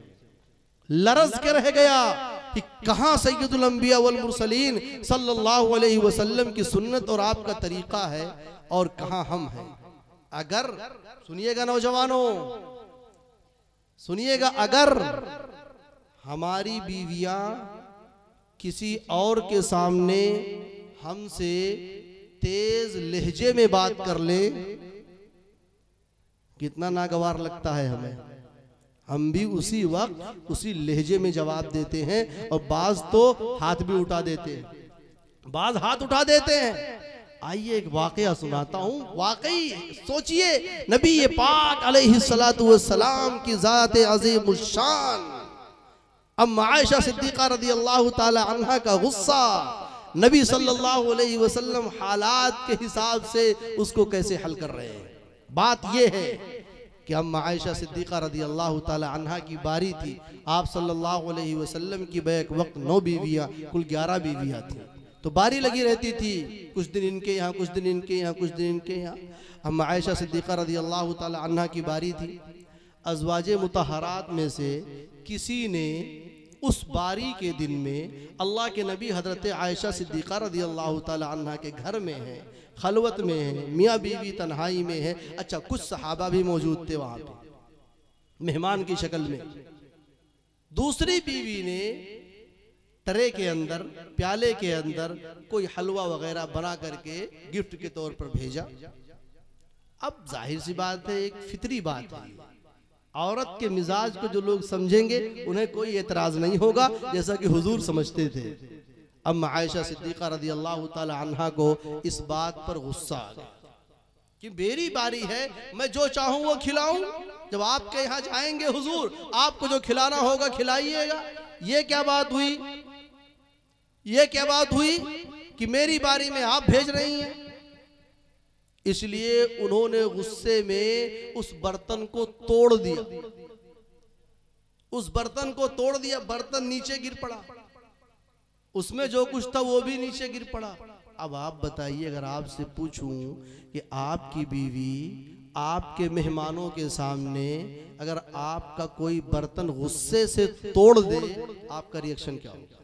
लरज के रह गया कि कहाँ सैयदुल अंबिया वल मुरसलीन सल्लल्लाहु अलैहि वसल्लम की सुन्नत और आपका तरीका है और कहाँ हम हैं। अगर, सुनिएगा नौजवानों, सुनिएगा, अगर हमारी बीवियां किसी और के सामने हमसे तेज लहजे में बात कर ले, कितना नागवार लगता है हमें। हम भी उसी वक्त उसी लहजे में जवाब देते हैं, और बाज तो हाथ भी उठा देते हैं, बाज हाथ उठा देते हैं। आइए एक वाकया सुनाता हूँ। वाकई सोचिए, नबी पाक अलैहिस्सलातु वस्सलाम की ज़ात अज़ीमुल शान अम्मा आयशा सिद्दीक़ा रज़ियल्लाहु ताला अन्हा का गुस्सा, नबी सल्लल्लाहु अलैहि वसल्लम हालात के हिसाब से उसको कैसे हल कर रहे हैं। बात यह है कि अम्मा आयशा सिद्दीक़ा रज़ियल्लाहु ताला अन्हा की बारी थी। आप सल्लल्लाहु अलैहि वसल्लम की बैक वक्त 9 बीवियाँ, कुल 11 बीवियाँ थी, तो बारी लगी रहती थी, कुछ दिन इनके यहाँ, कुछ दिन इनके यहाँ, कुछ दिन इनके यहाँ। अम्मा आयशा सिद्दीक़ा रज़ियल्लाहु ताला अन्हा की बारी थी। अज़वाजे मुतहरात में से किसी ने उस बारी के दिन में, अल्लाह के नबी हज़रत आयशा सिद्दीक़ा रज़ियल्लाहु ताला अन्हा के घर में है, खलवत में है, मियाँ बीवी तन्हाई में है। अच्छा, कुछ सहाबा भी मौजूद थे वहाँ पे मेहमान की शक्ल में। दूसरी बीवी ने ट्रे के अंदर, प्याले के अंदर कोई हलवा वगैरह बना करके गिफ्ट के तौर पर भेजा। अब जाहिर सी बात है, एक फितरी बात है, औरत के मिजाज को जो लोग समझेंगे उन्हें कोई एतराज नहीं होगा, जैसा कि हुजूर समझते थे। अम्मा आयशा सिद्दीक़ा रज़ियल्लाहु ताला अन्हा को इस बात पर गुस्सा आ गया कि मेरी बारी है, मैं जो चाहूं वो खिलाऊं। जब आपके यहाँ जाएंगे हुजूर, आपको जो खिलाना होगा खिलाइएगा। ये क्या बात हुई, ये क्या बात हुई कि मेरी बारी में आप भेज रही हैं। इसलिए उन्होंने गुस्से में उस बर्तन को तोड़ दिया, उस बर्तन को तोड़ दिया। बर्तन नीचे गिर पड़ा, उसमें जो कुछ था वो भी नीचे गिर पड़ा। अब आप बताइए, अगर आपसे पूछूं कि आपकी बीवी आपके मेहमानों के सामने अगर आपका कोई बर्तन गुस्से से तोड़ दे, आपका रिएक्शन क्या होगा?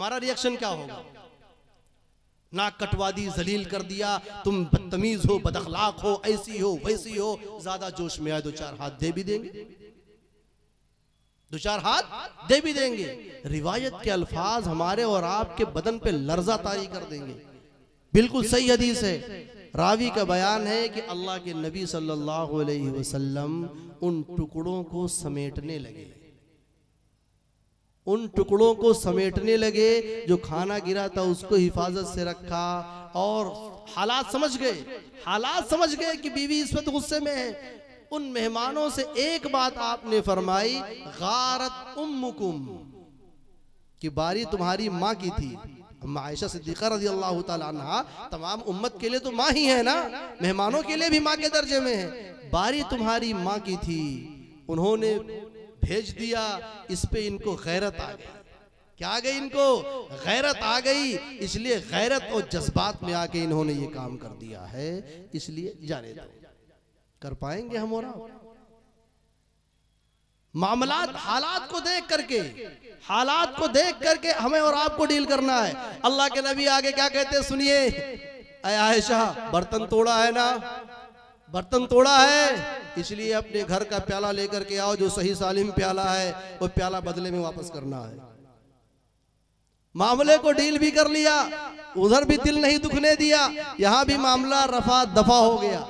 हमारा रिएक्शन क्या होगा? नाक कटवा दी, जलील कर दिया, तुम बदतमीज हो, बदअखलाक हो, ऐसी हो वैसी हो। ज्यादा जोश में आए दो चार हाथ दे भी देंगे, दो चार हाथ दे भी देंगे। रिवायत के अल्फाज हमारे और आपके बदन पे लर्जा तारी कर देंगे। बिल्कुल सही हदीस है, रावी का बयान है कि अल्लाह के नबी सल्लल्लाहु अलैहि वसल्लम उन टुकड़ों को समेटने लगे, उन टुकड़ों को समेटने लगे जो खाना गिरा था उसको हिफाजत से रखा। और हालात समझ गए कि बीवी इस वक्त गुस्से में है। उन मेहमानों से एक बात आपने फरमाई, गारत उम्मुकुम, कि बारी तुम्हारी माँ की थी। आयशा सिद्दीक़ा रज़ी अल्लाह ताला अन्हा तमाम उम्मत के लिए तो माँ ही है ना, मेहमानों के लिए भी माँ के दर्जे में है। बारी तुम्हारी माँ की थी, उन्होंने भेज दिया, इस पे इनको गैरत आ गई। क्या आ गई? इनको गैरत आ गई। इसलिए गैरत और जज्बात में आके इन्होंने ये काम कर दिया है। इसलिए जाने दो, कर पाएंगे हम और आप? मामलात हालात को देख करके हमें और आपको डील करना है। अल्लाह के नबी आगे क्या कहते हैं सुनिए, ऐ आयशा बर्तन तोड़ा है ना, बर्तन तोड़ा है, इसलिए अपने घर का प्याला लेकर के आओ, जो सही सालिम प्याला है वो प्याला बदले में वापस करना है। मामले को डील भी कर लिया, उधर भी दिल नहीं दुखने दिया, यहां भी मामला रफा दफा हो गया।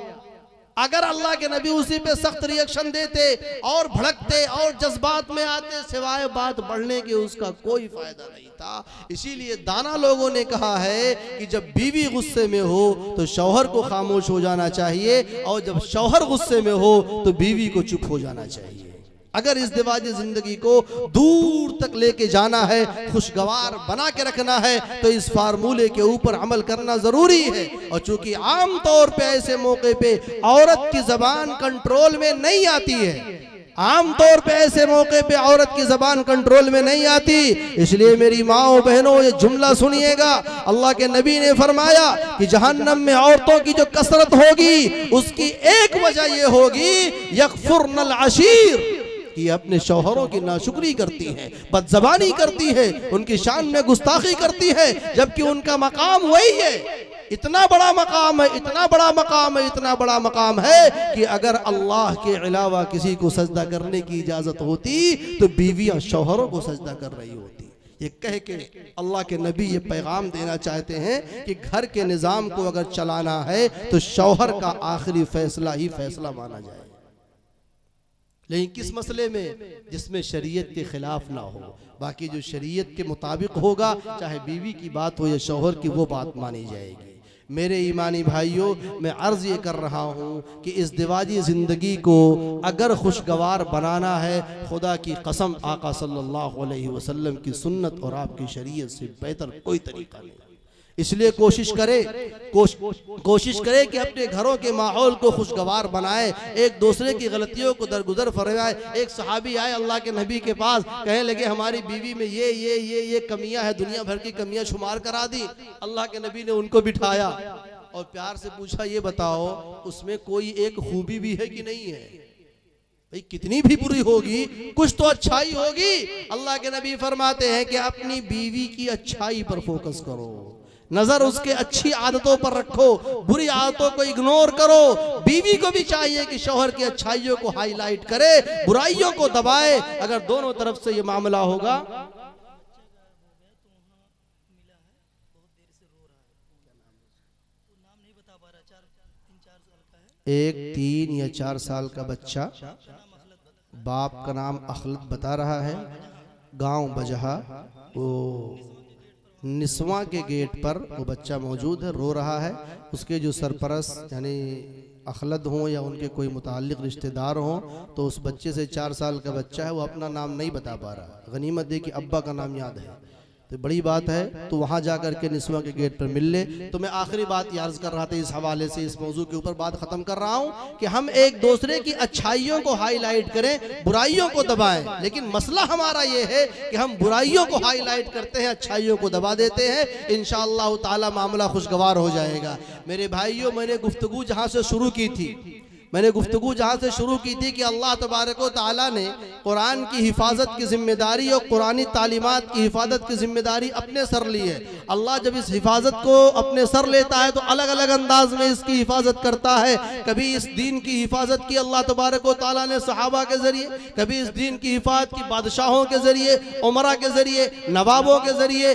अगर अल्लाह के नबी उसी पे सख्त रिएक्शन देते और भड़कते और जज्बात में आते, सिवाय बात बढ़ने के उसका कोई फायदा नहीं था। इसीलिए दाना लोगों ने कहा है कि जब बीवी गुस्से में हो तो शौहर को खामोश हो जाना चाहिए, और जब शौहर गुस्से में हो तो बीवी को चुप हो जाना चाहिए। अगर इस दिवाजी जिंदगी को दूर तक लेके जाना है, खुशगवार बना के रखना है, तो इस फार्मूले के ऊपर अमल करना जरूरी है। और चूंकि आम तौर पे ऐसे मौके पे औरत की जबान कंट्रोल में नहीं आती है, आम तौर पे ऐसे मौके पे औरत की जबान कंट्रोल में नहीं आती, इसलिए मेरी माओ बहनों ये जुमला सुनिएगा। अल्लाह के नबी ने फरमाया कि जहन्नम में औरतों की जो कसरत होगी उसकी एक वजह ये होगी, यकफुरनल अशीर, कि अपने शौहरों की नाशुक्री करती हैं, बदजबानी करती है, उनकी शान में गुस्ताखी करती है, जबकि उनका मकाम वही है। इतना बड़ा मकाम है, इतना बड़ा मकाम है, इतना बड़ा मकाम है कि अगर अल्लाह के अलावा किसी को सजदा करने की इजाजत होती तो बीवियां शौहरों को सजदा कर रही होती। ये कह के अल्लाह के नबी ये पैगाम देना चाहते हैं कि घर के निज़ाम को अगर चलाना है तो शौहर का आखिरी फैसला ही फैसला माना जाए, लेकिन किस मसले में? जिसमें शरीयत के खिलाफ ना हो। बाकी जो शरीयत के मुताबिक होगा, चाहे बीवी की बात हो या शौहर की, वो बात मानी जाएगी। मेरे ईमानी भाइयों, मैं अर्ज़ ये कर रहा हूँ कि इस दिवाजी ज़िंदगी को अगर खुशगवार बनाना है, खुदा की कसम आका सल्लल्लाहु अलैहि वसल्लम की सुन्नत और आपकी शरीयत से बेहतर कोई तरीका नहीं। इसलिए कोशिश करे कि अपने घरों के माहौल को खुशगवार बनाए, एक दूसरे की गलतियों को दरगुजर फरमाए। एक सहाबी आए अल्लाह के नबी के पास, कहने लगे हमारी बीवी में ये कमियां है, दुनिया भर की कमियां शुमार करा दी। अल्लाह के नबी ने उनको बिठाया और प्यार से पूछा, ये बताओ उसमें कोई एक खूबी भी है कि नहीं है? भाई कितनी भी बुरी होगी कुछ तो अच्छाई होगी। अल्लाह के नबी फरमाते हैं कि अपनी बीवी की अच्छाई पर फोकस करो, नजर उसके अच्छी आदतों पर रखो, बुरी आदतों को इग्नोर करो। बीवी को भी चाहिए कि शौहर की अच्छाइयों को हाईलाइट करे, बुराइयों को दबाए। अगर दोनों तरफ से ये मामला होगा, एक 3 या 4 साल का बच्चा, बाप का नाम अखलत बता रहा है, गांव बजहा, वो निस्वा के गेट पर वो बच्चा मौजूद है, रो रहा है। उसके जो सरपरस्त यानी अखलत हों या उनके कोई मुताल्लिक रिश्तेदार हों, तो उस बच्चे से 4 साल का बच्चा है, वो अपना नाम नहीं बता पा रहा। गनीमत दे कि अब्बा का नाम याद है, तो बड़ी बात है। तो वहाँ जा कर के निस्वा के गेट पर मिल ले। तो मैं आखिरी बात याद कर रहा था, इस हवाले से इस मौजू के ऊपर बात ख़त्म कर रहा हूँ कि हम एक दूसरे की अच्छाइयों को हाईलाइट करें, बुराइयों को दबाएं। लेकिन मसला हमारा ये है कि हम बुराइयों को हाईलाइट करते हैं, अच्छाइयों को दबा देते हैं। इंशाअल्लाह ताला मामला खुशगवार हो जाएगा। मेरे भाइयों, मैंने गुफ्तगू जहाँ से शुरू की थी मैंने गुफ्तगू जहाँ से शुरू की थी कि अल्लाह तबारक व तआला ने कुरान की हिफाजत की जिम्मेदारी और कुरानी तालीमात की हिफाजत की जिम्मेदारी अपने सर ली है। अल्लाह जब इस हिफाजत को अपने सर लेता है तो अलग अलग अंदाज में इसकी हिफाजत करता है। कभी इस दीन की हिफाजत की अल्लाह तबारक व तआला ने सहाबा के जरिए, कभी इस दीन की हिफाजत की बादशाहों के जरिए, उमरा के जरिए, नवाबों के जरिए,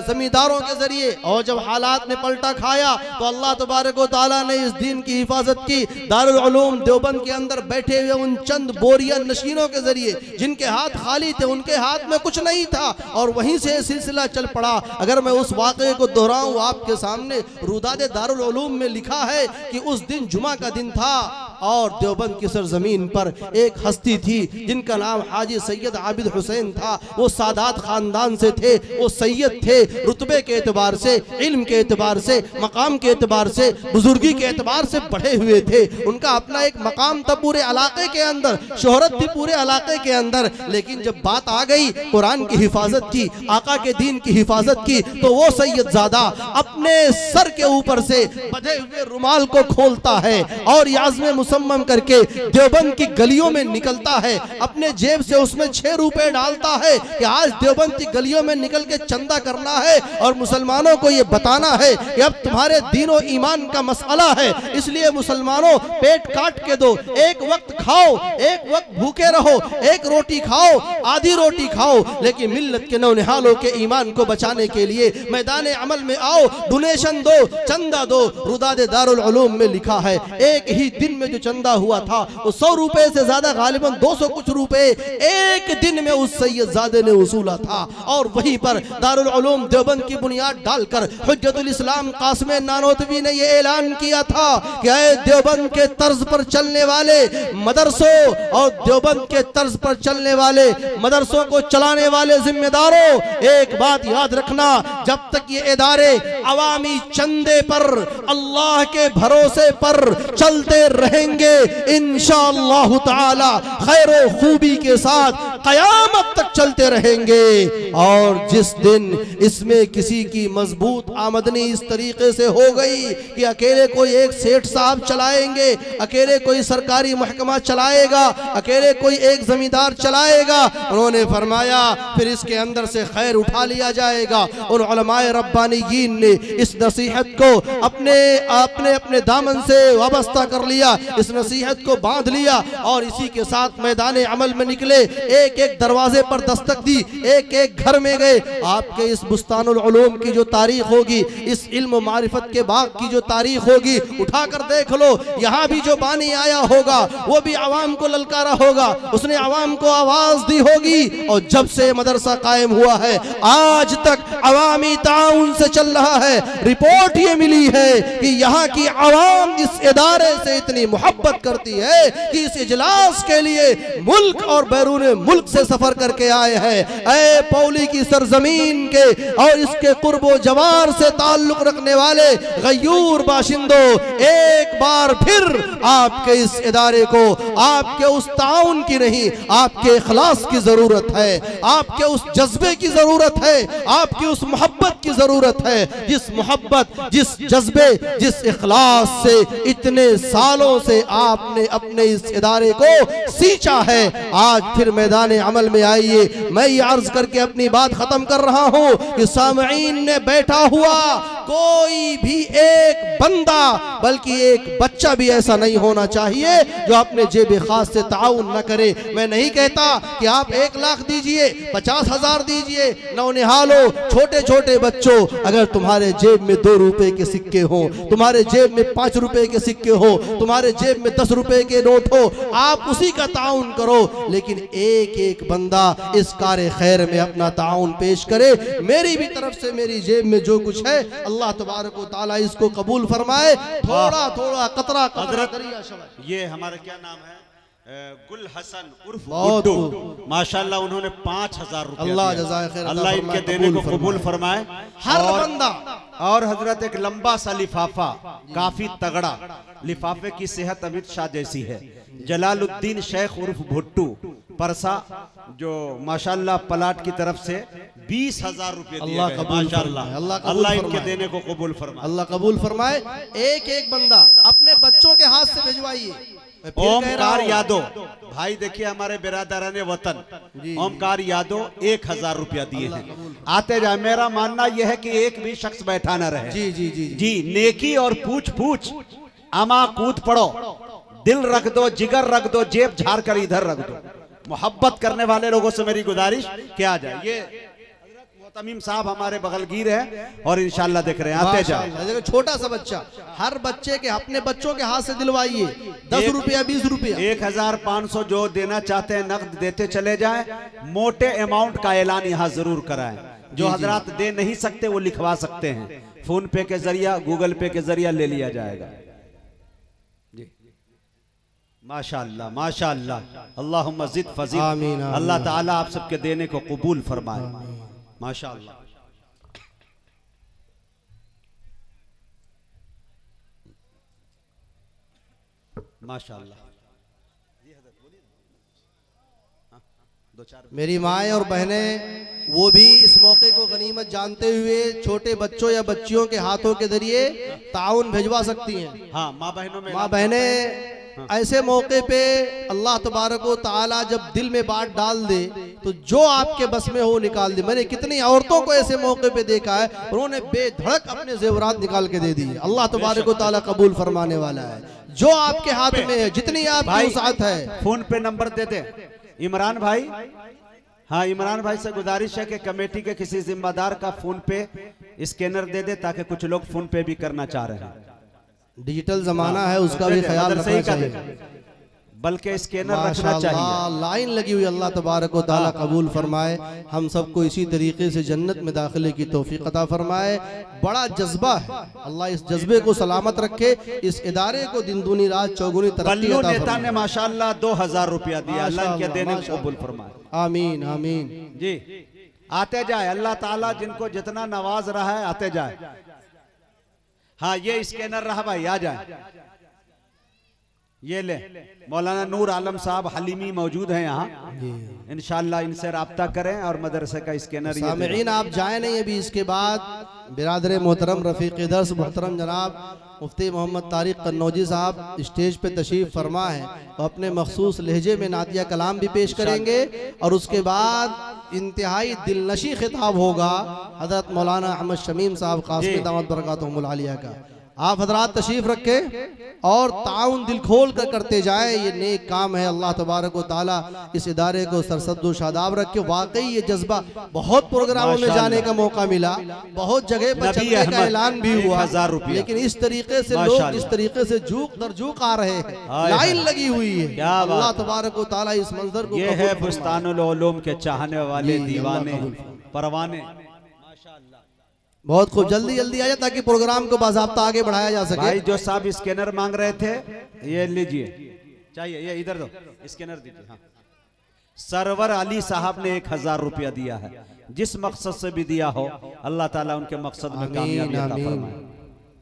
जमींदारों के जरिए, और जब हालात ने पलटा खाया तो अल्लाह तबारक व तआला ने इस दीन की हिफाजत की दारुल उलूम देवबंद के अंदर बैठे हुए उन चंद बोरिया नशीनों के जरिए, जिनके हाथ खाली थे, उनके हाथ में कुछ नहीं था, और वहीं से सिलसिला चल पड़ा। अगर मैं उस वाक़े को दोहराऊं आपके सामने, रुदाद दारुल उलूम में लिखा है कि उस दिन जुमा का दिन था और देवबंद की सरजमीन पर एक हस्ती थी जिनका नाम हाजी सैयद आबिद हुसैन था। वो सादात खानदान से थे, वो सैयद थे, रुतबे के एतबार से, इल्म के एतबार से, मकाम के एतबार से, बुजुर्गी के एतबार से बढ़े हुए थे। उनका अपना एक मकाम था पूरे इलाके के अंदर, शोहरत थी पूरे इलाके के अंदर। लेकिन जब बात आ गई कुरान की हिफाजत की, आका के दीन की हिफाजत की, तो वो सैयदजादा अपने सर के ऊपर से बंधे हुए रुमाल को खोलता है और याज़्म मुसम्मम करके देवबंद की गलियों में निकलता है। अपने जेब से उसमें 6 रुपए डालता है कि आज देवबंद की गलियों में निकल के चंदा करना है और मुसलमानों को ये बताना है कि अब तुम्हारे दीन और ईमान का मसला है, इसलिए मुसलमानों पेट काट के दो, एक वक्त खाओ, एक वक्त भूखे रहो, एक रोटी खाओ, आधी रोटी खाओ, लेकिन मिल्लत के नौनिहालों के ईमान को बचाने के लिए मैदान अमल में आओ, डोनेशन दो, चंदा दो। रुदाद दारुल उलूम में लिखा है एक ही दिन में जो चंदा हुआ था वो 100 रुपए से ज्यादा, गालिबन 200 कुछ रुपए एक दिन में उस सैयदजादे ने वसूला था। और वहीं पर दारुल उलूम देवबंद की बुनियाद डालकर हुज्जतुल इस्लाम कासिम नानोतवी ने यह ऐलान किया था कि देवबंद के तर्ज पर चलने वाले मदरसों और देवबंद के तर्ज पर चलने वाले मदरसों को चलाने वाले जिम्मेदारों, एक बात याद रखना, जब तक ये इदारे अवामी चंदे पर, अल्लाह के भरोसे पर चलते रहेंगे, इंशाअल्लाह ताला खैर व खूबी के साथ कयामत तक चलते रहेंगे। और जिस दिन इसमें किसी की मजबूत आमदनी इस तरीके से हो गई कि अकेले कोई एक सेठ साहब चलाएंगे, अकेले कोई सरकारी महकमा चलाएगा, अकेले कोई एक जमींदार चलाएगा, उन्होंने फरमाया फिर इसके अंदर से खैर उठा लिया जाएगा। उन उलमाए रब्बानीयीन ने इस नसीहत को अपने अपने अपने दामन से वाबस्ता कर लिया, इस नसीहत को बांध लिया और इसी के साथ मैदान अमल में निकले। एक एक दरवाजे पर दस्तक दी, एक एक घर में गए। आपके इस बुस्तानुल उलूम की जो तारीख होगी, इस इल्म मारिफत के बाग की जो तारीख होगी, उठाकर देख लो। यहाँ भी जो बानी आया होगा वो भी आवाम को ललकारा होगा, उसने आवाम को आवाज दी होगी। और जब से मदरसा कायम हुआ है आज तक अवामी ताउन से चल रहा है। रिपोर्ट ये मिली है कि यहाँ की आवाम इस इदारे से इतनी मोहब्बत करती है कि इस इजलास के लिए मुल्क और बैरून मुल्क से सफर करके आए हैं। ऐ पौली की सरजमीन के और इसके कुर्बो जवार से ताल्लुक रखने वाले गयूर बाशिंदों, एक बार फिर आपके इस इदारे को आपके उस ताउन की नहीं, आपके इखलास की जरूरत है, आपके उस जज्बे की जरूरत है, आपकी उस मोहब्बत की जरूरत है। जिस मोहब्बत, जिस जज्बे, जिस इखलास से इतने सालों से आपने अपने इस इदारे को सींचा है, आज फिर मैदान अमल में आइए। मैं ये अर्ज करके अपनी बात खत्म कर रहा हूँ कि सामईन ने बैठा हुआ कोई भी एक बंदा, बल्कि एक बच्चा भी ऐसा नहीं होना चाहिए जो अपने जेब खास से ताउन न करे। मैं नहीं कहता कि आप 1 लाख दीजिए, 50,000 दीजिए, नौनिहालों, छोटे छोटे बच्चों, अगर तुम्हारे जेब में 2 रुपए के सिक्के हो, तुम्हारे जेब में 5 रुपए के सिक्के हो, तुम्हारे जेब में 10 रुपए के नोट हो, आप उसी का ताउन करो। लेकिन एक एक बंदा इस कार्य खैर में अपना ताउन पेश करे। मेरी भी तरफ से मेरी जेब में जो कुछ है अल्लाह तबारक व तआला इसको कबूल फरमाए। थोड़ा थोड़ा कतरा कतरा दरिया शबा।
ये हमारा क्या नाम है, गुल हसन उर्फ गुड्डू, माशाल्लाह उन्होंने 5,000 रुपए,
अल्लाह जज़ाए खैर,
अल्लाह इनके देने को कबूल फरमाए।
हर बंदा
और हजरत एक लंबा सा लिफाफा, काफी तगड़ा लिफाफे की सेहत अमित शाह जैसी है। जलालुद्दीन शेख उर्फ भुट्टू परसा, जो माशाल्लाह पलाट की तरफ से 20,000 रुपए दिए गए। माशाल्लाह, अल्लाह इनके देने को कबूल फरमाए,
अल्लाह कबूल फरमाए। एक एक बंदा अपने बच्चों के हाथ से भिजवाइए,
ओमकार यादव भाई, देखिए हमारे बिरादरान वतन ओमकार यादव 1000 रुपया दिए हैं। आते जाए, मेरा मानना यह है कि एक भी शख्स बैठा न रहे।
जी जी जी
जी, नेकी और पूछ पूछ अमा कूद पड़ो, दिल रख दो, जिगर रख दो, जेब झाड़ कर इधर रख दो। मोहब्बत करने वाले लोगों से मेरी गुजारिश क्या जाए। ये तमीम साहब हमारे बगलगीर है और इंशाल्लाह देख रहे हैं। आते जाए,
छोटा सा बच्चा, हर बच्चे के अपने बच्चों के हाथ से दिलवाइए। 10 रुपया 20 रुपया
1500 जो देना चाहते हैं नकद देते चले जाएं। मोटे अमाउंट का ऐलान यहाँ जरूर कराएं। जो हजरात दे नहीं सकते वो लिखवा सकते हैं, फोन पे के जरिया, गूगल पे के जरिया ले लिया जाएगा। जी माशाअल्लाह माशाअल्लाह, अल्लाहुम्मा ज़िद फज़ील। अल्लाह ताला आप सबके देने को कबूल फरमाए। माशाअल्लाह। माशाअल्लाह।
मेरी माएँ और बहनें वो भी इस मौके को गनीमत जानते हुए छोटे बच्चों या बच्चियों के हाथों के जरिए ताउन भिजवा सकती हैं।
हाँ, माँ
बहनें ऐसे मौके पे अल्लाह तबारक व तआला जब दिल में बात डाल दे तो जो आपके बस में हो निकाल दे। मैंने कितनी औरतों को ऐसे मौके पे देखा है, उन्होंने बेधड़क अपने जेवरात निकाल के दे दिए। अल्लाह तबारक व तआला कबूल फरमाने वाला है। जो आपके हाथ में है, जितनी आपकी वसाअत है।
फोन पे नंबर दे दे इमरान भाई। हाँ, इमरान भाई से गुजारिश है कि कमेटी के किसी जिम्मेदार का फोन पे स्कैनर दे दे, ताकि कुछ लोग फोन पे भी करना चाह रहे हैं।
डिजिटल जमाना है, उसका भी ख्याल रखना चाहिए,
बल्कि स्कैनर रखना चाहिए।
लाइन लगी हुई, अल्लाह तबारक व तआला कबूल फरमाए। हम सबको इसी तरीके से जन्नत में दाखिले की तौफीक अता फरमाए। बड़ा जज्बा है, अल्लाह इस जज्बे को सलामत रखे। इस इदारे को दिन दूनी रात चौगुनी तरक्की अता
नेता ने माशाअल्लाह 2000 रुपया दिया, अल्लाह के देने को कबूल फरमाए।
आमीन आमीन।
जी आते जाए, अल्लाह ताला जिनको जितना नवाज रहा है आते जाए। हाँ, ये स्कैनर रहा भाई, आ जाए। ये ले, मौलाना नूर आलम साहब हलीमी मौजूद हैं यहाँ, इंशाअल्लाह इनसे राब्ता करें और मदरसे का स्कैनर।
सामईन आप जाए नहीं अभी, इसके बाद बिरादर मोहतरम रफीक दर्स मोहतरम जनाब मुफ्ती मोहम्मद तारिक कन्नौजी साहब स्टेज पे तशरीफ फरमा है, वो अपने मखसूस लहजे में नातिया कलाम भी पेश करेंगे। और उसके बाद इंतहाई दिलनशी खिताब होगा हजरत मौलाना अहमद शमीम साहब कासिम दामत बरकातुहुमुल आलिया का। आप हजरात तशरीफ रखें और ताउन दिल खोल कर करते जाए। ये नेक काम है, अल्लाह तबारक व तआला इस इदारे को सरसब्द शादाब रखे। वाकई ये जज्बा, बहुत प्रोग्रामों में जाने का मौका मिला, बहुत जगह पर चलने का ऐलान भी हुआ, लेकिन इस तरीके से लोग जिस तरीके से झूक दर झूक आ रहे हैं, लाइन लगी हुई है। अल्लाह तबारक व तआला इस मंजर को,
ये है बुस्तानुल उलूम के चाहने वाले दीवाने परवाने।
बहुत खूब, जल्दी जल्दी आया ताकि प्रोग्राम को बाज़ाब्ता आगे बढ़ाया जा सके।
भाई जो साहब स्कैनर मांग रहे थे, ये लीजिए, चाहिए ये इधर दो, स्कैनर दीजिए। हाँ, सरवर अली साहब ने 1000 रुपया दिया है। जिस मकसद से भी दिया हो, अल्लाह ताला उनके मकसद में कामयाबी अता फरमाए।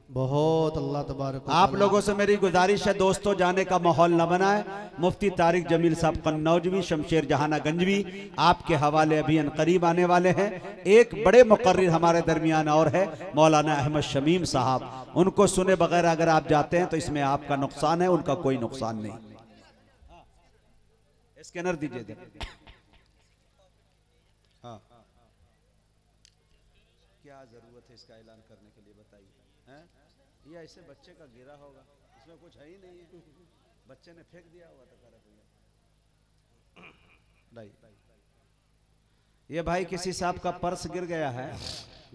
बहुत अल्लाह तबारक।
आप लोगों से मेरी गुजारिश है दोस्तों, जाने का माहौल न बनाए। मुफ्ती तारिक जमील साहब कन्नौजवी, शमशेर जहाना गंजवी आपके हवाले अभी करीब आने वाले हैं। एक बड़े मुकर्रिर हमारे दरमियान और है, मौलाना अहमद शमीम साहब। उनको सुने बगैर अगर आप जाते हैं तो इसमें आपका नुकसान है, उनका कोई नुकसान नहीं। स्कैनर दीजिए। हाँ, क्या जरूरत है इसका ऐलान करने के लिए, बताइए। ये ऐसे बच्चे का गिरा होगा, इसमें कुछ है ही नहीं है, बच्चे ने फेंक दिया होगा। ये भाई किसी साहब का पर्स गिर गया है,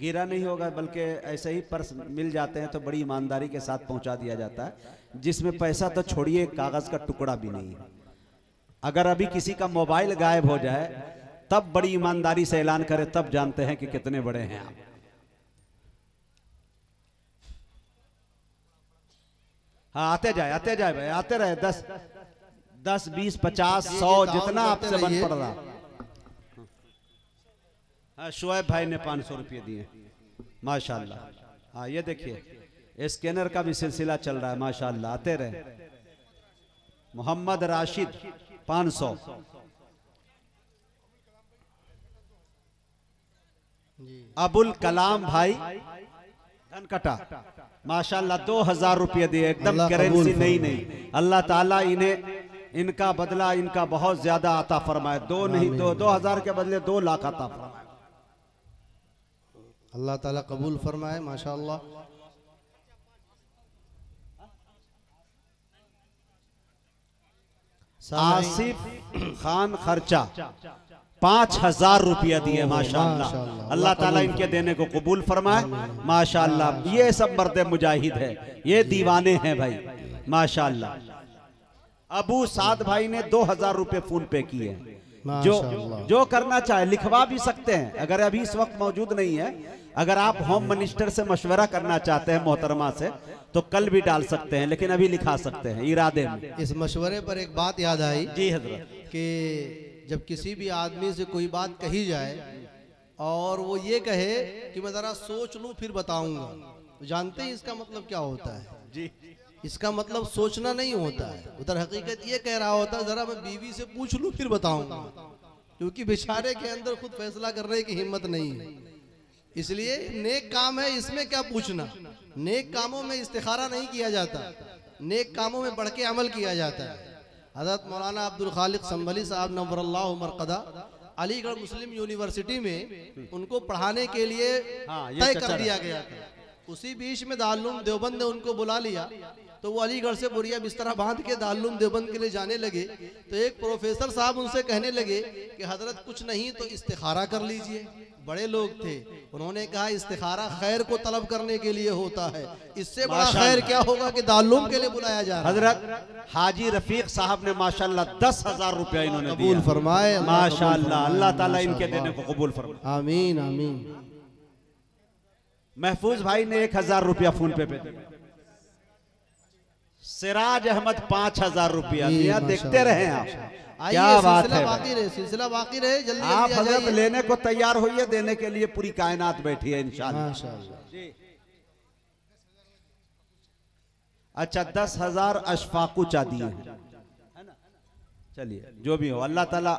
गिरा नहीं होगा, बल्कि ऐसे ही पर्स मिल जाते हैं तो बड़ी ईमानदारी के साथ पहुंचा दिया जाता है, जिसमें पैसा तो छोड़िए कागज का टुकड़ा भी नहीं है। अगर अभी किसी का मोबाइल गायब हो जाए तब बड़ी ईमानदारी से ऐलान करे, तब जानते हैं कि कितने बड़े हैं आप। हाँ, आते जाए भाई, आते रहे। 10 20 50 100 जितना आपसे बन पड़ रहा। हाँ, शुएब भाई ने 500 रुपये दिए, माशाल्लाह। हाँ, ये देखिए स्कैनर का भी सिलसिला चल रहा है, माशाल्लाह। आते रहे। मोहम्मद राशिद 500। अबुल कलाम भाई धन कटा माशाल्लाह 2000 रुपये दिए, एकदम
अल्लाह
करेंसी
कबूल
नहीं। अल्लाह ताला इन्हें इनका बदला इनका बहुत ज्यादा अता फरमाए। 2 नहीं 2000 के बदले 2 लाख अता फरमाए।
अल्लाह ताला कबूल फरमाए माशाअल्लाह।
आसिफ खान खर्चा 5000 रुपया दिए माशाअल्लाह। अल्लाह ताला इनके देने को कबूल फरमाए माशाअल्लाह। ये सब मर्द मुजाहिद है, ये दीवाने हैं भाई माशाअल्लाह। अबू साद भाई ने 2000 रुपए फोन पे किए। जो करना चाहे लिखवा भी सकते हैं, अगर अभी इस वक्त मौजूद नहीं है। अगर आप होम मिनिस्टर से मशवरा करना चाहते हैं मोहतरमा से, तो कल भी डाल सकते हैं, लेकिन अभी लिखा सकते हैं इरादे में।
इस मशवरे पर एक बात याद आई
जी हजरत,
कि जब किसी भी आदमी से कोई बात कही जाए और वो ये कहे कि मैं जरा सोच लूं फिर बताऊंगा, तो जानते हैं इसका मतलब क्या होता है?
जी
इसका मतलब सोचना नहीं होता है, उधर हकीकत ये कह रहा होता है जरा मैं बीवी से पूछ लूं फिर बताऊंगा, क्योंकि बेचारे के अंदर खुद फैसला करने की हिम्मत नहीं है। इसलिए नेक काम है, इसमें क्या पूछना। नेक कामों में इस्तिखारा नहीं किया जाता, नेक कामों में बढ़ के अमल किया जाता है। हज़रत मौलाना अब्दुल खालिक संभली साहब नव्वरल्लाहु मरक़दा अलीगढ़ मुस्लिम यूनिवर्सिटी में उनको पढ़ाने के लिए तय कर दिया गया था। उसी बीच में दारुल देवबंद ने उनको बुला लिया, तो वो अलीगढ़ से बोरिया बिस्तरा बांध के दारुल देवबंद के लिए जाने लगे। तो एक प्रोफेसर साहब उनसे कहने लगे कि हजरत कुछ नहीं तो इस्तिखारा कर लीजिए। बड़े लोग थे, उन्होंने कहा इस्तिखारा खैर को तलब करने के लिए होता है, इससे बड़ा खैर क्या होगा कि दारुल के लिए बुलाया जा रहा है।
हजरत हाजी रफीक साहब ने माशाल्लाह 10,000 रुपया इन्होंने
कबूल फरमाए
माशाल्लाह। अल्लाह ताला इनके देने को कबूल फरमाए,
आमीन आमीन।
महफूज भाई ने 1000 रुपया फोन पे दिया। सिराज अहमद 5000 रुपया दिया। देखते रहे आप, क्या बात है,
सिलसिला बाकी रहे। जल्दी
आप हजरत लेने को तैयार होइए, देने के लिए पूरी कायनात बैठी है इंशाअल्लाह। अच्छा 10,000 अशफाकु चा दिए हैं। चलिए जो भी हो, अल्लाह ताला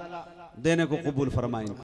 देने को कबूल फरमाएंगे।